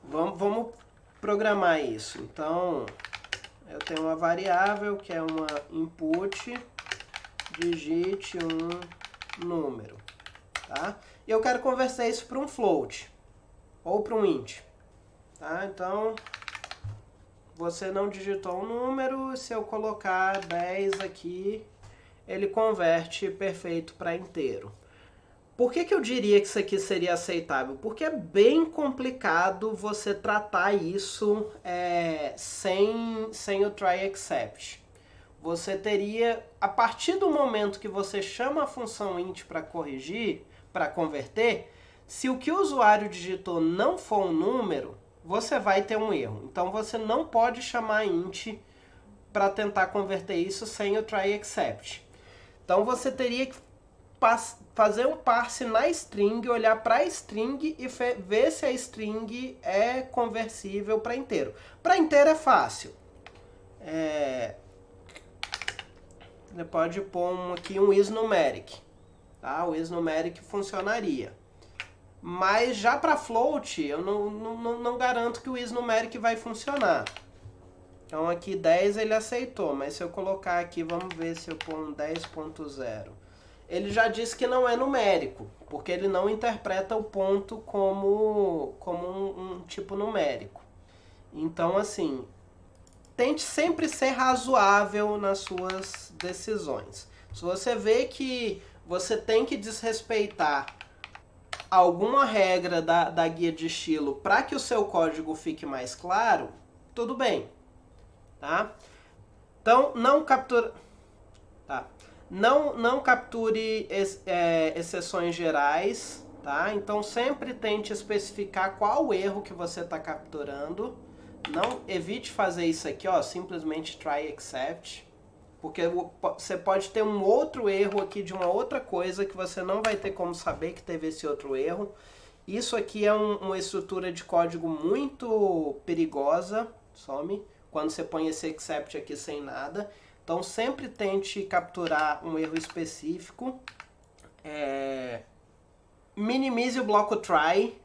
vamos programar isso. Então, eu tenho uma variável que é uma input, digite um número, tá? E eu quero converter isso para um float ou para um int, tá? Então, você não digitou um número, se eu colocar 10 aqui, ele converte perfeito para inteiro. Por que eu diria que isso aqui seria aceitável? Porque é bem complicado você tratar isso sem o try except. Você teria, a partir do momento que você chama a função int para corrigir, para converter, se o que o usuário digitou não for um número, você vai ter um erro. Então você não pode chamar int para tentar converter isso sem o try except. Então você teria que fazer um parse na string, olhar para a string e ver se a string é conversível para inteiro. Para inteiro é fácil. Você pode pôr aqui um isNumeric. Tá? O isNumeric funcionaria. Mas já para float, eu não garanto que o isNumeric vai funcionar. Então aqui 10 ele aceitou, mas se eu colocar aqui, vamos ver se eu pôr um 10.0. Ele já disse que não é numérico, porque ele não interpreta o ponto como um tipo numérico. Então, assim, tente sempre ser razoável nas suas decisões. Se você vê que você tem que desrespeitar alguma regra da guia de estilo para que o seu código fique mais claro, tudo bem, tá? Então, não capture exceções gerais, tá? Então, sempre tente especificar qual o erro que você está capturando. Não evite fazer isso aqui, ó, simplesmente try except, porque você pode ter um outro erro aqui de uma outra coisa que você não vai ter como saber que teve esse outro erro. Isso aqui é uma estrutura de código muito perigosa, quando você põe esse except aqui sem nada. Então sempre tente capturar um erro específico. Minimize o bloco try.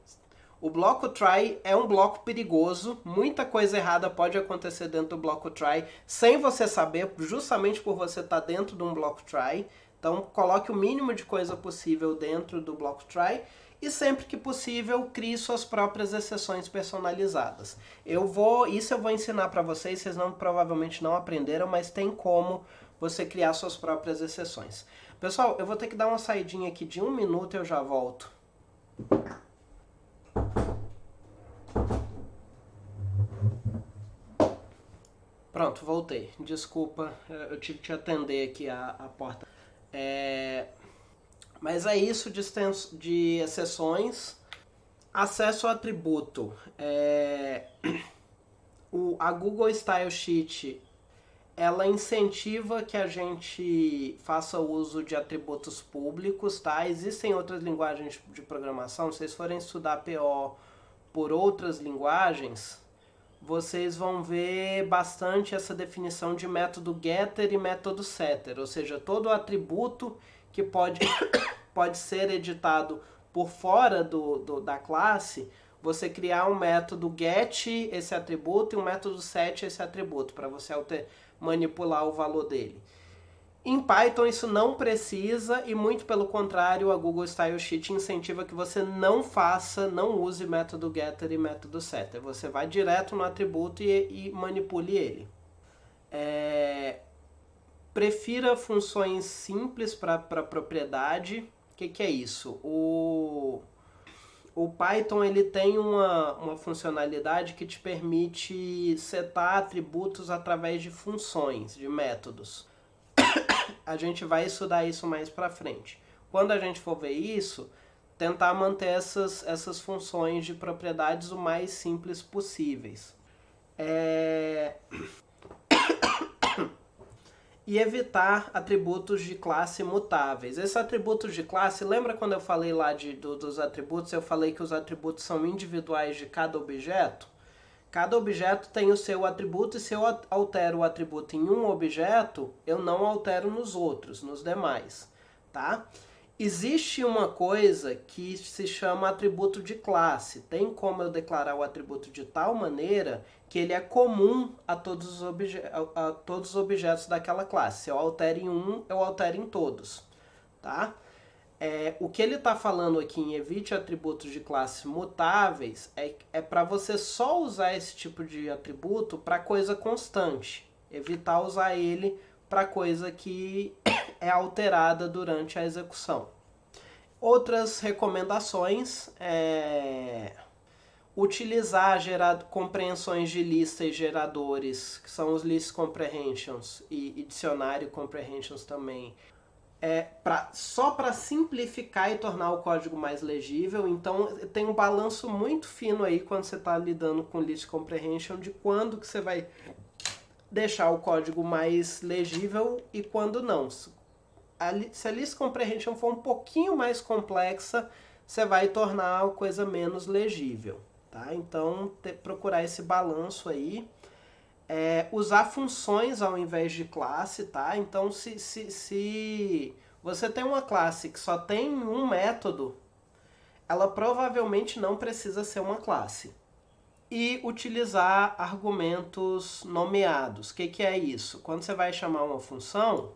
O bloco try é um bloco perigoso, muita coisa errada pode acontecer dentro do bloco try sem você saber, justamente por você estar dentro de um bloco try. Então coloque o mínimo de coisa possível dentro do bloco try e sempre que possível crie suas próprias exceções personalizadas. Isso eu vou ensinar para vocês, vocês provavelmente não aprenderam, mas tem como você criar suas próprias exceções. Pessoal, eu vou ter que dar uma saidinha aqui de 1 minuto e eu já volto. Pronto, voltei. Desculpa, eu tive que atender aqui a porta. Mas é isso de exceções. Acesso ao atributo. A Google Style Sheet ela incentiva que a gente faça uso de atributos públicos, tá? Existem outras linguagens de programação, se vocês forem estudar PO por outras linguagens, vocês vão ver bastante essa definição de método getter e método setter, ou seja, todo atributo que pode, pode ser editado por fora da classe, você criar um método get esse atributo e um método set esse atributo, para você manipular o valor dele. Em Python isso não precisa e muito pelo contrário, a Google Style Sheet incentiva que você não use método getter e método setter. Você vai direto no atributo e manipule ele. Prefira funções simples para propriedade. O que é isso? O Python ele tem uma funcionalidade que te permite setar atributos através de funções, de métodos. A gente vai estudar isso mais pra frente. Quando a gente for ver isso, tentar manter essas funções de propriedades o mais simples possíveis. E evitar atributos de classe mutáveis. Esses atributos de classe, lembra quando eu falei lá dos atributos, eu falei que os atributos são individuais de cada objeto? Cada objeto tem o seu atributo e se eu altero o atributo em um objeto, eu não altero nos outros, nos demais, tá? Existe uma coisa que se chama atributo de classe. Tem como eu declarar o atributo de tal maneira que ele é comum a todos os objetos daquela classe. Se eu altero em um, eu altero em todos, tá? O que ele está falando aqui em evite atributos de classe mutáveis é para você só usar esse tipo de atributo para coisa constante. Evitar usar ele para coisa que é alterada durante a execução. Outras recomendações utilizar compreensões de lista e geradores, que são os list comprehensions e dicionário comprehensions também. Só para simplificar e tornar o código mais legível. Então tem um balanço muito fino aí quando você está lidando com list comprehension de quando que você vai deixar o código mais legível e quando não. Se a list comprehension for um pouquinho mais complexa, você vai tornar a coisa menos legível, tá? Então procurar esse balanço aí. Usar funções ao invés de classe, tá? Então se você tem uma classe que só tem um método, ela provavelmente não precisa ser uma classe. E utilizar argumentos nomeados. O que é isso? Quando você vai chamar uma função,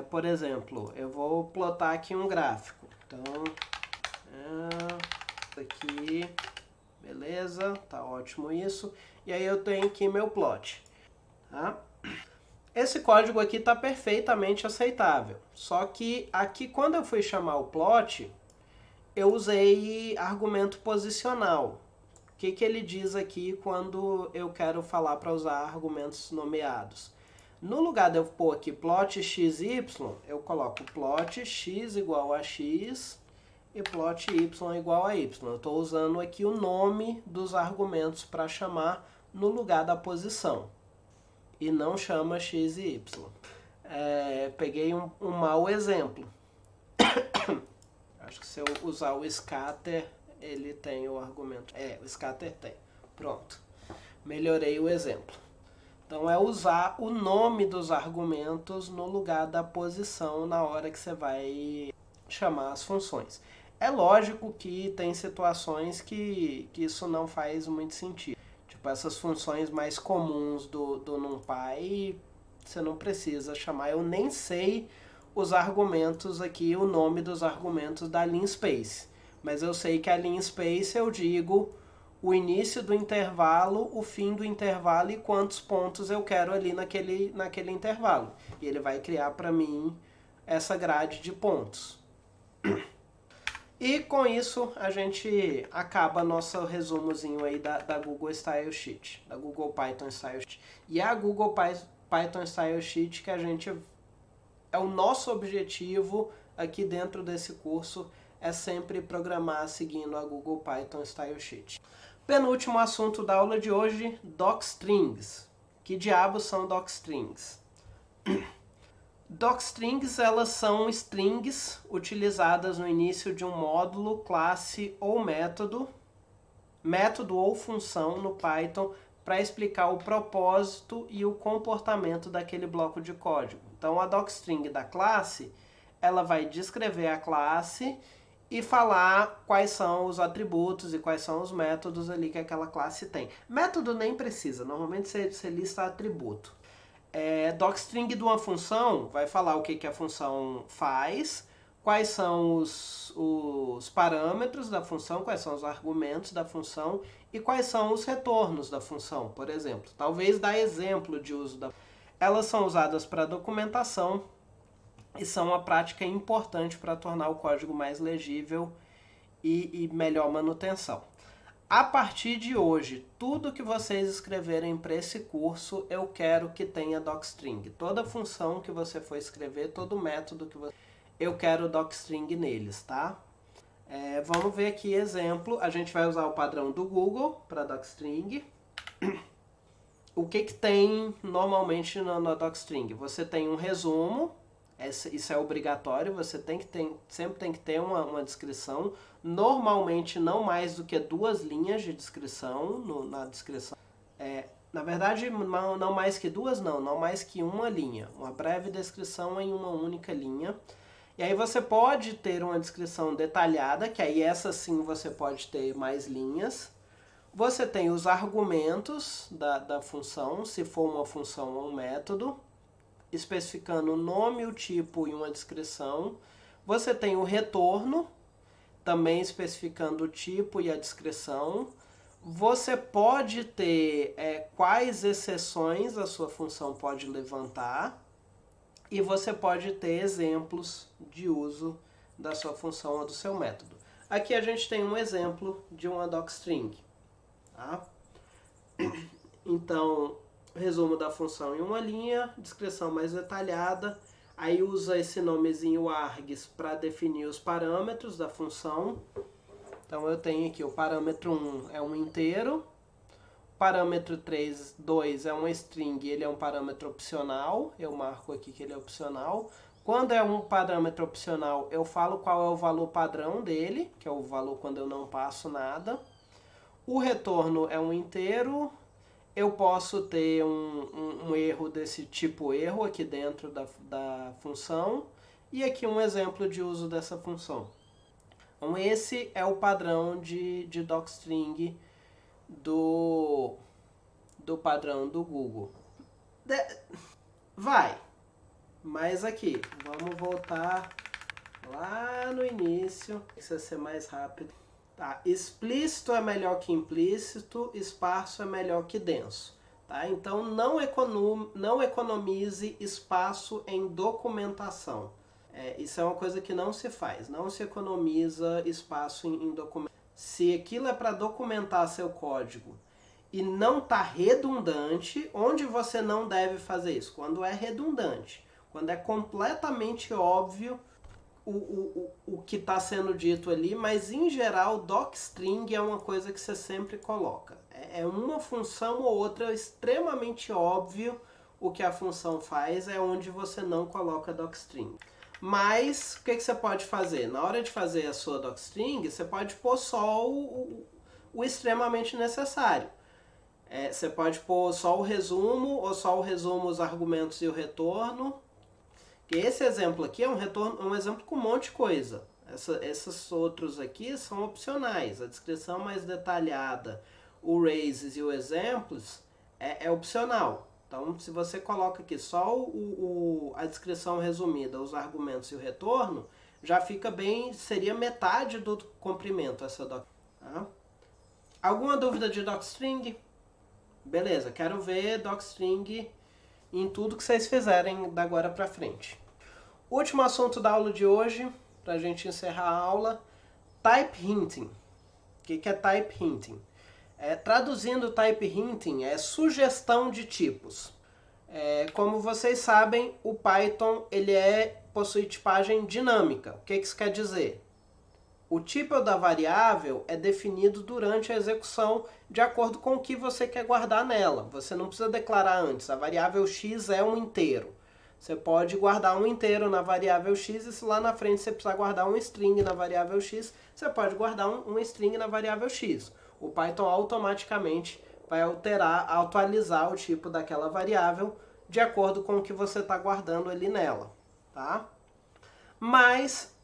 por exemplo, eu vou plotar aqui um gráfico. Então, aqui... Beleza, tá ótimo isso. E aí eu tenho aqui meu plot. Tá? Esse código aqui tá perfeitamente aceitável. Só que aqui quando eu fui chamar o plot, eu usei argumento posicional. O que ele diz aqui quando eu quero falar para usar argumentos nomeados? No lugar de eu pôr aqui plot xy, eu coloco plot x igual a x e plot y igual a y. Eu estou usando aqui o nome dos argumentos para chamar no lugar da posição. E não chama x e y. Peguei um mau exemplo. Acho que se eu usar o scatter, ele tem o argumento. O scatter tem. Pronto. Melhorei o exemplo. Então é usar o nome dos argumentos no lugar da posição na hora que você vai chamar as funções. É lógico que tem situações que isso não faz muito sentido. Tipo, essas funções mais comuns do NumPy, você não precisa chamar. Eu nem sei os argumentos aqui, o nome dos argumentos da linspace. Mas eu sei que a linspace eu digo o início do intervalo, o fim do intervalo e quantos pontos eu quero ali naquele intervalo. E ele vai criar para mim essa grade de pontos. E com isso a gente acaba nosso resumozinho aí da Google Style Sheet, da Google Python Style Sheet. E a Google Python Style Sheet que é o nosso objetivo aqui dentro desse curso, é sempre programar seguindo a Google Python Style Sheet. Penúltimo assunto da aula de hoje, docstrings. Que diabos são docstrings? Docstrings, elas são strings utilizadas no início de um módulo, classe ou método ou função no Python para explicar o propósito e o comportamento daquele bloco de código. Então a docstring da classe, ela vai descrever a classe e falar quais são os atributos e quais são os métodos ali que aquela classe tem. Método nem precisa, normalmente você lista atributo. Docstring de uma função vai falar o que a função faz, quais são os parâmetros da função, quais são os argumentos da função e quais são os retornos da função, por exemplo. Talvez dar exemplo de uso da. Elas são usadas para documentação e são uma prática importante para tornar o código mais legível e melhor manutenção. A partir de hoje, tudo que vocês escreverem para esse curso, eu quero que tenha docstring. Toda função que você for escrever, todo método que você... eu quero docstring neles, tá? Vamos ver aqui exemplo. A gente vai usar o padrão do Google para docstring. O que tem normalmente na docstring? Você tem um resumo. Isso é obrigatório, você sempre tem que ter uma descrição, normalmente não mais do que 2 linhas de descrição na descrição. Na verdade, não mais que 2 não mais que 1 linha, uma breve descrição em uma única linha. E aí você pode ter uma descrição detalhada, que aí essa sim você pode ter mais linhas. Você tem os argumentos da função, se for uma função ou um método, especificando o nome, o tipo e uma descrição. Você tem o retorno, também especificando o tipo e a descrição. Você pode ter quais exceções a sua função pode levantar. E você pode ter exemplos de uso da sua função ou do seu método. Aqui a gente tem um exemplo de uma docstring. Tá? Então, resumo da função em uma linha, descrição mais detalhada, aí usa esse nomezinho args para definir os parâmetros da função. Então eu tenho aqui o parâmetro 1 é um inteiro, o parâmetro 2 é uma string, ele é um parâmetro opcional, eu marco aqui que ele é opcional. Quando é um parâmetro opcional, eu falo qual é o valor padrão dele, que é o valor quando eu não passo nada. O retorno é um inteiro. Eu posso ter um erro desse tipo erro aqui dentro da função. E aqui um exemplo de uso dessa função. Então esse é o padrão de docstring do padrão do Google. Vai! Mas aqui, vamos voltar lá no início. Precisa ser mais rápido. Tá, explícito é melhor que implícito, esparso é melhor que denso. Tá? Então não economize espaço em documentação. Isso é uma coisa que não se faz, não se economiza espaço em documentação. Se aquilo é para documentar seu código e não está redundante, onde você não deve fazer isso? Quando é redundante, quando é completamente óbvio o que está sendo dito ali, mas em geral docstring é uma coisa que você sempre coloca. É uma função ou outra extremamente óbvio o que a função faz, é onde você não coloca docstring. Mas o que você pode fazer? Na hora de fazer a sua docstring, você pode pôr só o extremamente necessário. Você pode pôr só o resumo, ou só o resumo, os argumentos e o retorno. Esse exemplo aqui é um exemplo com um monte de coisa. Esses outros aqui são opcionais. A descrição mais detalhada, o raises e o exemplos é opcional. Então, se você coloca aqui só a descrição resumida, os argumentos e o retorno, já fica bem, seria metade do comprimento essa doc. Tá? Alguma dúvida de docstring? Beleza, quero ver docstring em tudo que vocês fizerem da agora pra frente. Último assunto da aula de hoje, pra gente encerrar a aula, type hinting. O que é type hinting? Traduzindo type hinting, é sugestão de tipos. Como vocês sabem, o Python ele possui tipagem dinâmica. O que isso quer dizer? O tipo da variável é definido durante a execução de acordo com o que você quer guardar nela. Você não precisa declarar antes. A variável x é um inteiro. Você pode guardar um inteiro na variável x e se lá na frente você precisar guardar um string na variável x, você pode guardar um string na variável x. O Python automaticamente vai atualizar o tipo daquela variável de acordo com o que você está guardando ali nela, tá? Mas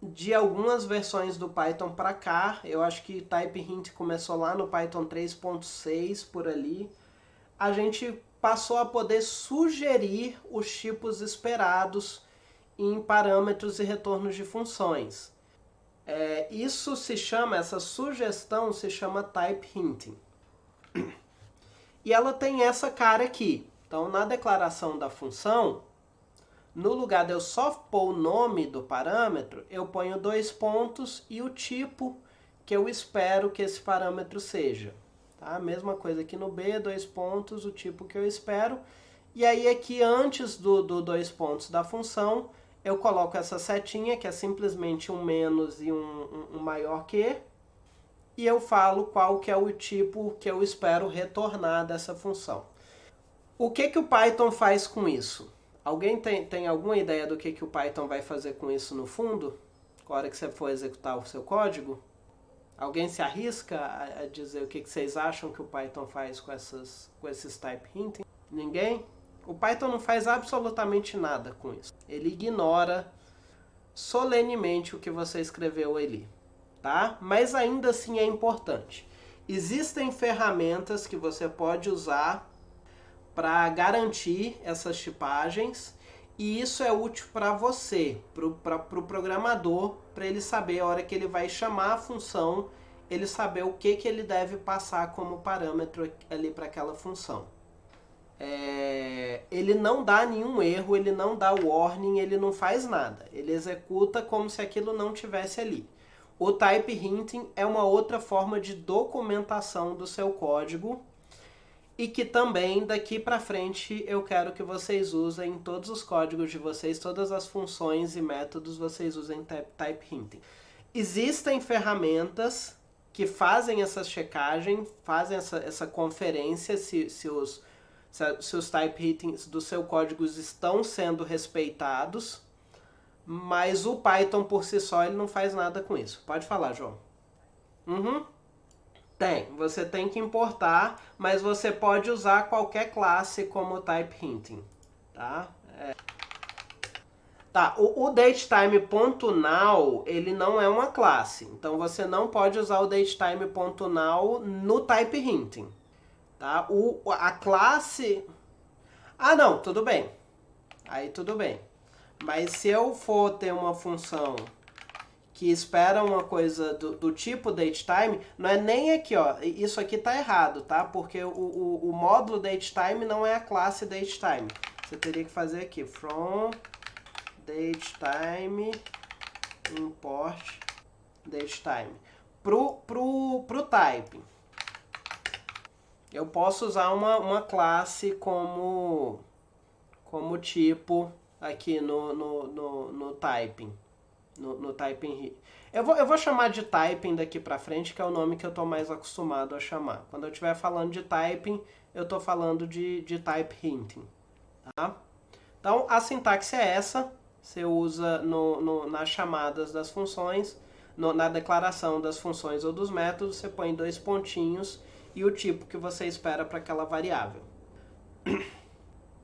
de algumas versões do Python para cá, eu acho que Type Hint começou lá no Python 3.6 por ali, a gente passou a poder sugerir os tipos esperados em parâmetros e retornos de funções. Essa sugestão se chama Type Hinting. E ela tem essa cara aqui. Então, na declaração da função, no lugar de eu só pôr o nome do parâmetro, eu ponho 2 pontos e o tipo que eu espero que esse parâmetro seja. Tá? Mesma coisa aqui no B, 2 pontos, o tipo que eu espero. E aí aqui antes do 2 pontos da função, eu coloco essa setinha, que é simplesmente um menos e um maior que. E eu falo qual que é o tipo que eu espero retornar dessa função. O que o Python faz com isso? Alguém tem alguma ideia do que o Python vai fazer com isso no fundo? Na hora que você for executar o seu código? Alguém se arrisca a dizer o que vocês acham que o Python faz com esses type hinting? Ninguém? O Python não faz absolutamente nada com isso. Ele ignora solenemente o que você escreveu ali, tá? Mas ainda assim é importante. Existem ferramentas que você pode usar para garantir essas tipagens, e isso é útil para você, para o programador, para ele saber a hora que ele vai chamar a função, ele saber o que ele deve passar como parâmetro ali para aquela função. Ele não dá nenhum erro, ele não dá warning, ele não faz nada. Ele executa como se aquilo não tivesse ali. O type hinting é uma outra forma de documentação do seu código, e que também daqui para frente eu quero que vocês usem em todos os códigos de vocês, todas as funções e métodos vocês usem type hinting. Existem ferramentas que fazem essa checagem, fazem essa conferência se os type hintings do seu código estão sendo respeitados, mas o Python por si só ele não faz nada com isso. Pode falar, João. Você tem que importar, mas você pode usar qualquer classe como type hinting, tá? O datetime.now, ele não é uma classe, então você não pode usar o datetime.now no type hinting, tá? A classe... Ah, não, tudo bem. Aí tudo bem. Mas se eu for ter uma função que espera uma coisa do tipo datetime, não é nem aqui, ó. Isso aqui tá errado, tá? Porque o módulo datetime não é a classe datetime. Você teria que fazer aqui, from datetime import datetime. Pro type, eu posso usar uma classe como tipo aqui no typing. No typing. Eu vou chamar de typing daqui pra frente, que é o nome que eu tô mais acostumado a chamar. Quando eu estiver falando de typing, eu tô falando de type hinting. Tá? Então, a sintaxe é essa. Você usa nas chamadas das funções, na declaração das funções ou dos métodos, você põe 2 pontinhos e o tipo que você espera para aquela variável.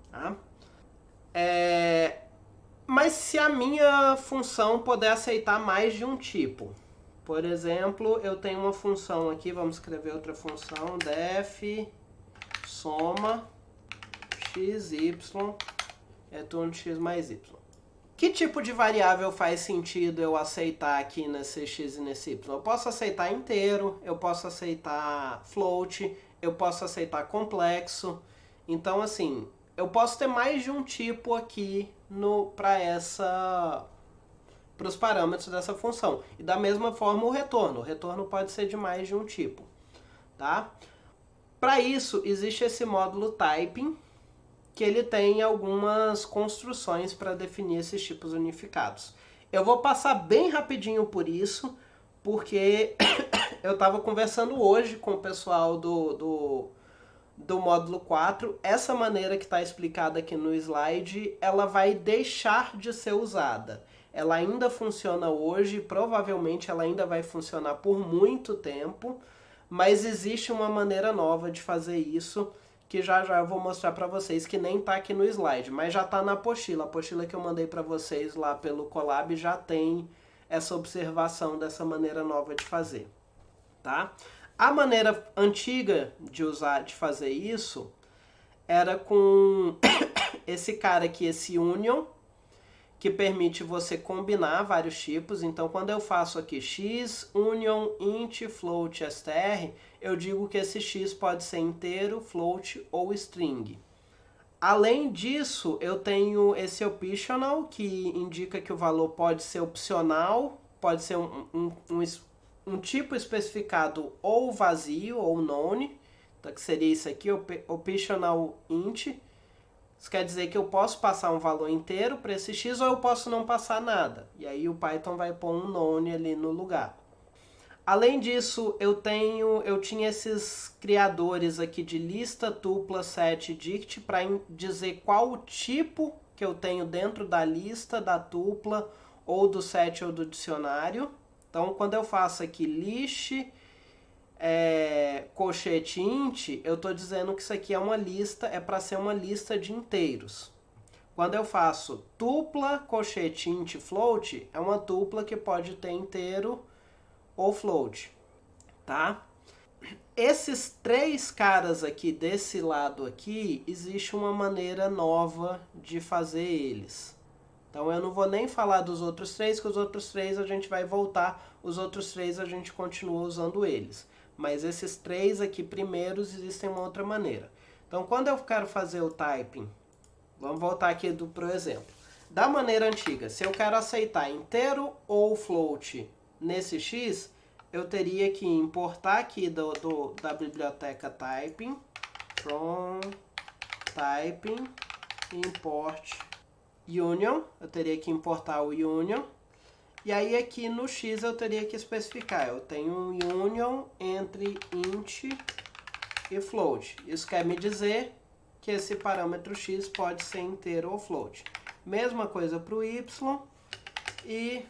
Tá? Mas se a minha função puder aceitar mais de um tipo, por exemplo, eu tenho uma função aqui, vamos escrever outra função, def soma xy retorno x mais y. Que tipo de variável faz sentido eu aceitar aqui nesse x e nesse y? Eu posso aceitar inteiro, eu posso aceitar float, eu posso aceitar complexo. Então, assim, eu posso ter mais de um tipo aqui para os parâmetros dessa função. E da mesma forma o retorno. O retorno pode ser de mais de um tipo. Tá? Para isso, existe esse módulo typing, que ele tem algumas construções para definir esses tipos unificados. Eu vou passar bem rapidinho por isso, porque eu estava conversando hoje com o pessoal do módulo 4, essa maneira que está explicada aqui no slide, ela vai deixar de ser usada. Ela ainda funciona hoje, provavelmente ela ainda vai funcionar por muito tempo, mas existe uma maneira nova de fazer isso, que já já eu vou mostrar para vocês, que nem está aqui no slide, mas já está na apostila. A apostila que eu mandei para vocês lá pelo Colab já tem essa observação dessa maneira nova de fazer, tá? A maneira antiga de fazer isso era com esse cara aqui, esse union, que permite você combinar vários tipos. Então, quando eu faço aqui x, union, int, float, str, eu digo que esse x pode ser inteiro, float ou string. Além disso, eu tenho esse optional, que indica que o valor pode ser opcional, pode ser um tipo especificado ou vazio ou none, então que seria isso aqui, optional int. Isso quer dizer que eu posso passar um valor inteiro para esse x ou eu posso não passar nada. E aí o Python vai pôr um none ali no lugar. Além disso, eu tinha esses criadores aqui de lista, tupla, set, dict, para dizer qual o tipo que eu tenho dentro da lista, da tupla, ou do set ou do dicionário. Então, quando eu faço aqui list, colchete int, eu estou dizendo que isso aqui é uma lista, é para ser uma lista de inteiros. Quando eu faço tupla, colchete int, float, é uma tupla que pode ter inteiro ou float, tá? Esses três caras aqui desse lado aqui, existe uma maneira nova de fazer eles. Então eu não vou nem falar dos outros três, que os outros três a gente vai voltar, os outros três a gente continua usando eles. Mas esses três aqui primeiros existem uma outra maneira. Então quando eu quero fazer o typing, vamos voltar aqui pro exemplo. Da maneira antiga, se eu quero aceitar inteiro ou float nesse x, eu teria que importar aqui da biblioteca typing, from typing, import union, eu teria que importar o union, e aí aqui no x eu teria que especificar, eu tenho um union entre int e float. Isso quer me dizer que esse parâmetro x pode ser inteiro ou float. Mesma coisa para o y, e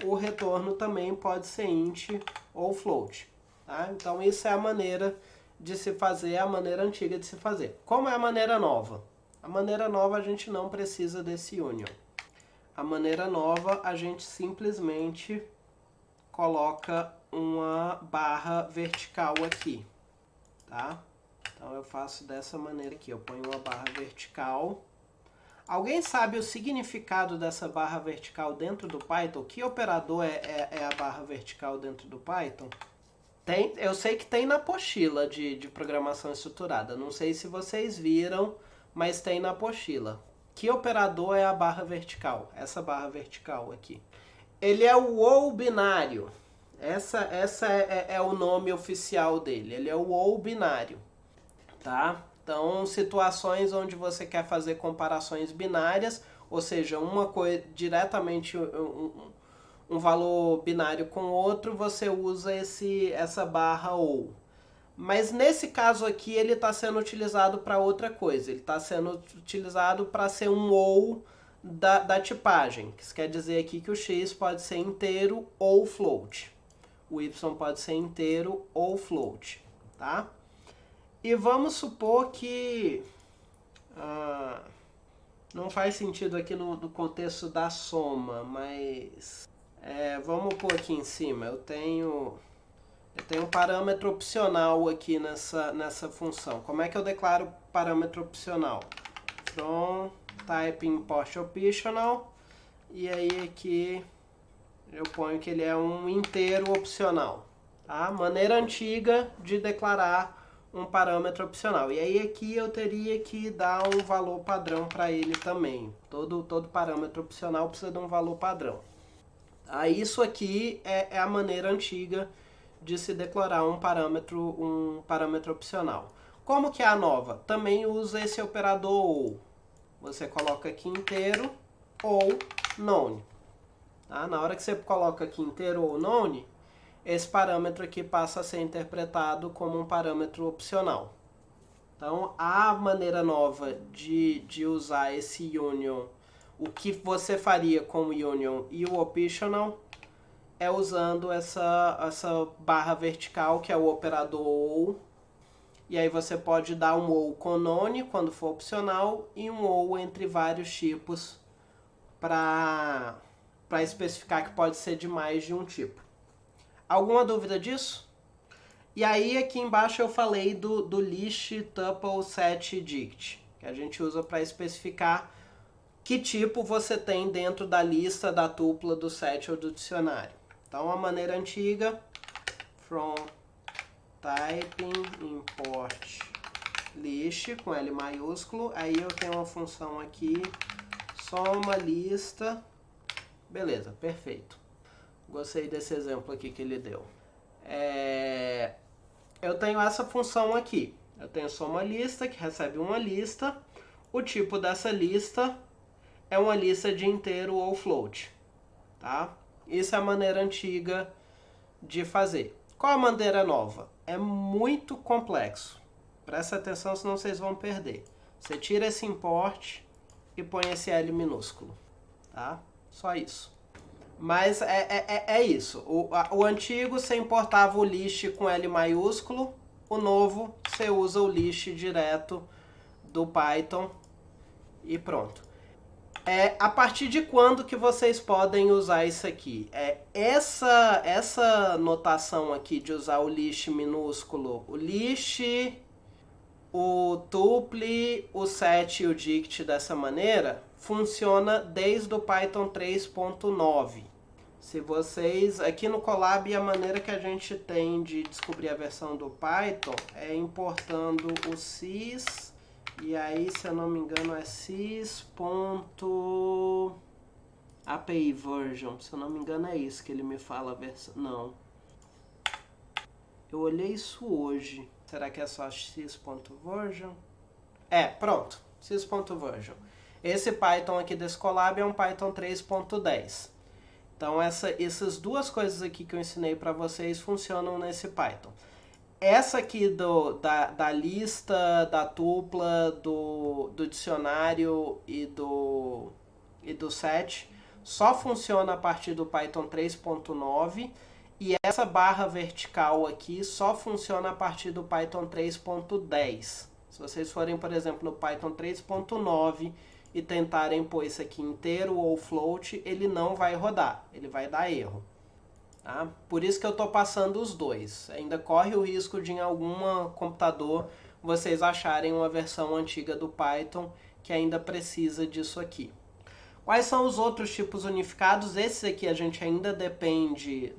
o retorno também pode ser int ou float. Tá? Então isso é a maneira de se fazer, a maneira antiga de se fazer. Como é a maneira nova? A maneira nova a gente não precisa desse union. A maneira nova a gente simplesmente coloca uma barra vertical aqui. Tá? Então eu faço dessa maneira aqui, eu ponho uma barra vertical. Alguém sabe o significado dessa barra vertical dentro do Python? Que operador é a barra vertical dentro do Python? Eu sei que tem na apostila de programação estruturada. Não sei se vocês viram, mas tem na apostila. Que operador é a barra vertical? Essa barra vertical aqui. Ele é o ou binário. Essa é o nome oficial dele. Ele é o ou binário. Tá? Então, situações onde você quer fazer comparações binárias, ou seja, uma coisa diretamente um valor binário com outro, você usa essa barra ou. Mas nesse caso aqui ele está sendo utilizado para outra coisa. Ele está sendo utilizado para ser um ou da tipagem. Isso quer dizer aqui que o x pode ser inteiro ou float. O y pode ser inteiro ou float. Tá? E vamos supor que não faz sentido aqui no contexto da soma, mas vamos pôr aqui em cima. Eu tenho um parâmetro opcional aqui nessa função. Como é que eu declaro parâmetro opcional? From type import optional, e aí aqui eu ponho que ele é um inteiro opcional. Tá? Maneira antiga de declarar um parâmetro opcional. E aí aqui eu teria que dar um valor padrão para ele também. Todo parâmetro opcional precisa de um valor padrão. Isso aqui é a maneira antiga de se declarar um parâmetro opcional. Como que é a nova? Também usa esse operador ou. Você coloca aqui inteiro ou none. Tá? Na hora que você coloca aqui inteiro ou none, esse parâmetro aqui passa a ser interpretado como um parâmetro opcional. Então, a maneira nova de usar esse union, o que você faria com o union e o optional, é usando essa barra vertical, que é o operador OU. E aí você pode dar um OU com none, quando for opcional, e um OU entre vários tipos para especificar que pode ser de mais de um tipo. Alguma dúvida disso? E aí aqui embaixo eu falei do list, tuple, set, dict, que a gente usa para especificar que tipo você tem dentro da lista, da tupla, do set ou do dicionário. Então a maneira antiga, from typing import list com L maiúsculo, aí eu tenho uma função aqui, soma lista, beleza, perfeito. Gostei desse exemplo aqui que ele deu. Eu tenho essa função aqui. Eu tenho soma lista, que recebe uma lista. O tipo dessa lista é uma lista de inteiro ou float. Tá? Isso é a maneira antiga de fazer. Qual a maneira nova? É muito complexo. Presta atenção, senão vocês vão perder. Você tira esse import e põe esse L minúsculo. Tá? Só isso. Mas é isso. O antigo você importava o list com L maiúsculo. O novo você usa o list direto do Python. E pronto. A partir de quando que vocês podem usar isso aqui? Essa notação aqui de usar o list minúsculo, o list, o tuple, o set e o dict dessa maneira, funciona desde o Python 3.9. Se vocês, aqui no Colab, a maneira que a gente tem de descobrir a versão do Python é importando o sys, e aí, se eu não me engano, é sys.api version. Se eu não me engano, é isso que ele me fala a versão. Não. Eu olhei isso hoje. Será que é só sys.version? Pronto. Sys.version. Esse Python aqui desse Colab é um Python 3.10. Então essas duas coisas aqui que eu ensinei para vocês funcionam nesse Python. Essa aqui da lista, da tupla, do dicionário e do set só funciona a partir do Python 3.9 e essa barra vertical aqui só funciona a partir do Python 3.10. Se vocês forem, por exemplo, no Python 3.9 e tentarem pôr isso aqui inteiro ou float, ele não vai rodar, ele vai dar erro. Tá? Por isso que eu estou passando os dois. Ainda corre o risco de em algum computador vocês acharem uma versão antiga do Python que ainda precisa disso aqui. Quais são os outros tipos unificados? Esse aqui a gente ainda depende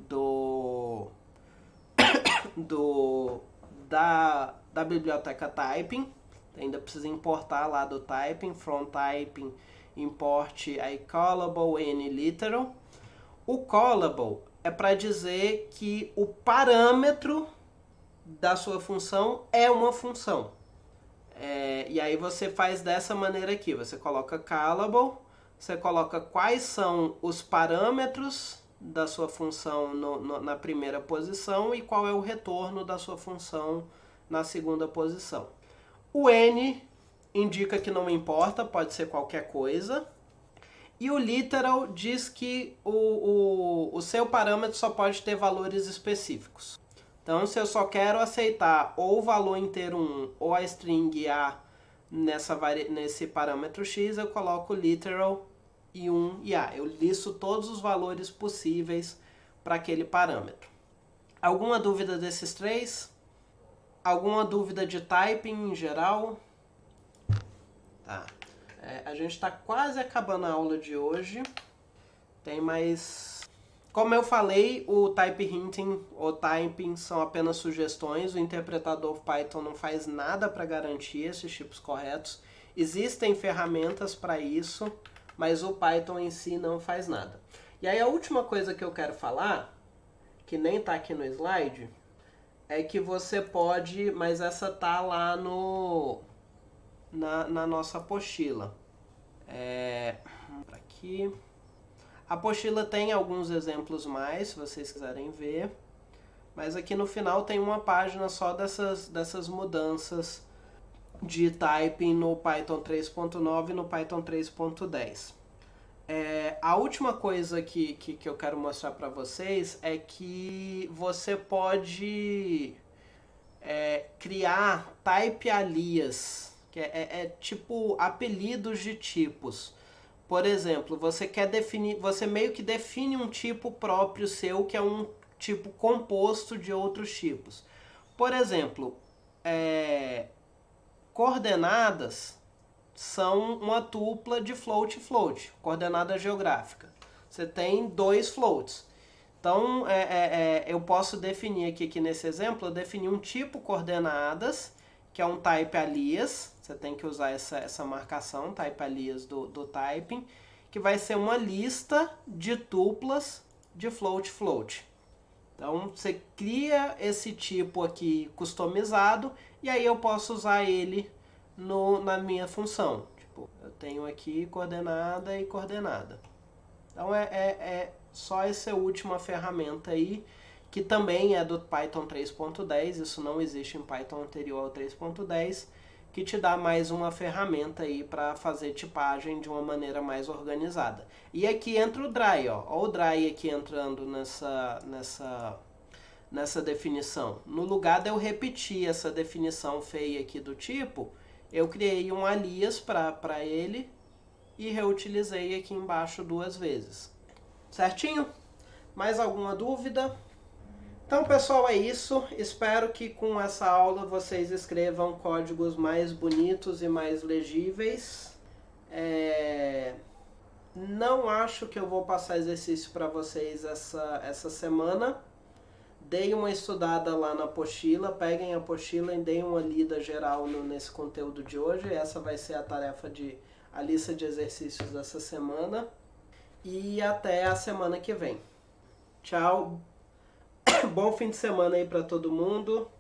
da biblioteca typing. Ainda precisa importar lá do typing, from typing, import aí callable, n literal. O callable é para dizer que o parâmetro da sua função é uma função. E aí você faz dessa maneira aqui, você coloca callable, você coloca quais são os parâmetros da sua função na primeira posição e qual é o retorno da sua função na segunda posição. O n indica que não importa, pode ser qualquer coisa. E o literal diz que o seu parâmetro só pode ter valores específicos. Então, se eu só quero aceitar ou o valor inteiro 1 ou a string A nesse parâmetro x, eu coloco literal e 1 e A. Eu listo todos os valores possíveis para aquele parâmetro. Alguma dúvida desses três? Alguma dúvida de typing em geral? Tá. A gente está quase acabando a aula de hoje. Tem mais... Como eu falei, o type hinting ou typing são apenas sugestões. O interpretador Python não faz nada para garantir esses tipos corretos. Existem ferramentas para isso, mas o Python em si não faz nada. E aí a última coisa que eu quero falar, que nem está aqui no slide, é que você pode, mas essa tá lá na nossa apostila. Aqui. A apostila tem alguns exemplos mais, se vocês quiserem ver. Mas aqui no final tem uma página só dessas mudanças de typing no Python 3.9 e no Python 3.10. A última coisa que eu quero mostrar para vocês é que você pode criar type alias, que é tipo apelidos de tipos. Por exemplo, você meio que define um tipo próprio seu, que é um tipo composto de outros tipos. Por exemplo, coordenadas são uma tupla de float, coordenada geográfica. Você tem dois floats. Então, eu posso definir aqui nesse exemplo, eu defini um tipo coordenadas, que é um type alias. Você tem que usar essa marcação, type alias do typing, que vai ser uma lista de tuplas de float. Então, você cria esse tipo aqui customizado e aí eu posso usar ele na minha função. Tipo, eu tenho aqui coordenada e coordenada. Então, só essa última ferramenta aí, que também é do Python 3.10, isso não existe em Python anterior ao 3.10, que te dá mais uma ferramenta aí para fazer tipagem de uma maneira mais organizada. E aqui entra o dry, ó. Ó o dry aqui entrando nessa definição. No lugar de eu repetir essa definição feia aqui do tipo, eu criei um alias para ele e reutilizei aqui embaixo 2 vezes. Certinho? Mais alguma dúvida? Então, pessoal, é isso. Espero que com essa aula vocês escrevam códigos mais bonitos e mais legíveis. Não acho que eu vou passar exercício para vocês essa semana. Deem uma estudada lá na apostila, peguem a apostila e deem uma lida geral nesse conteúdo de hoje. Essa vai ser a lista de exercícios dessa semana. E até a semana que vem. Tchau. Bom fim de semana aí para todo mundo.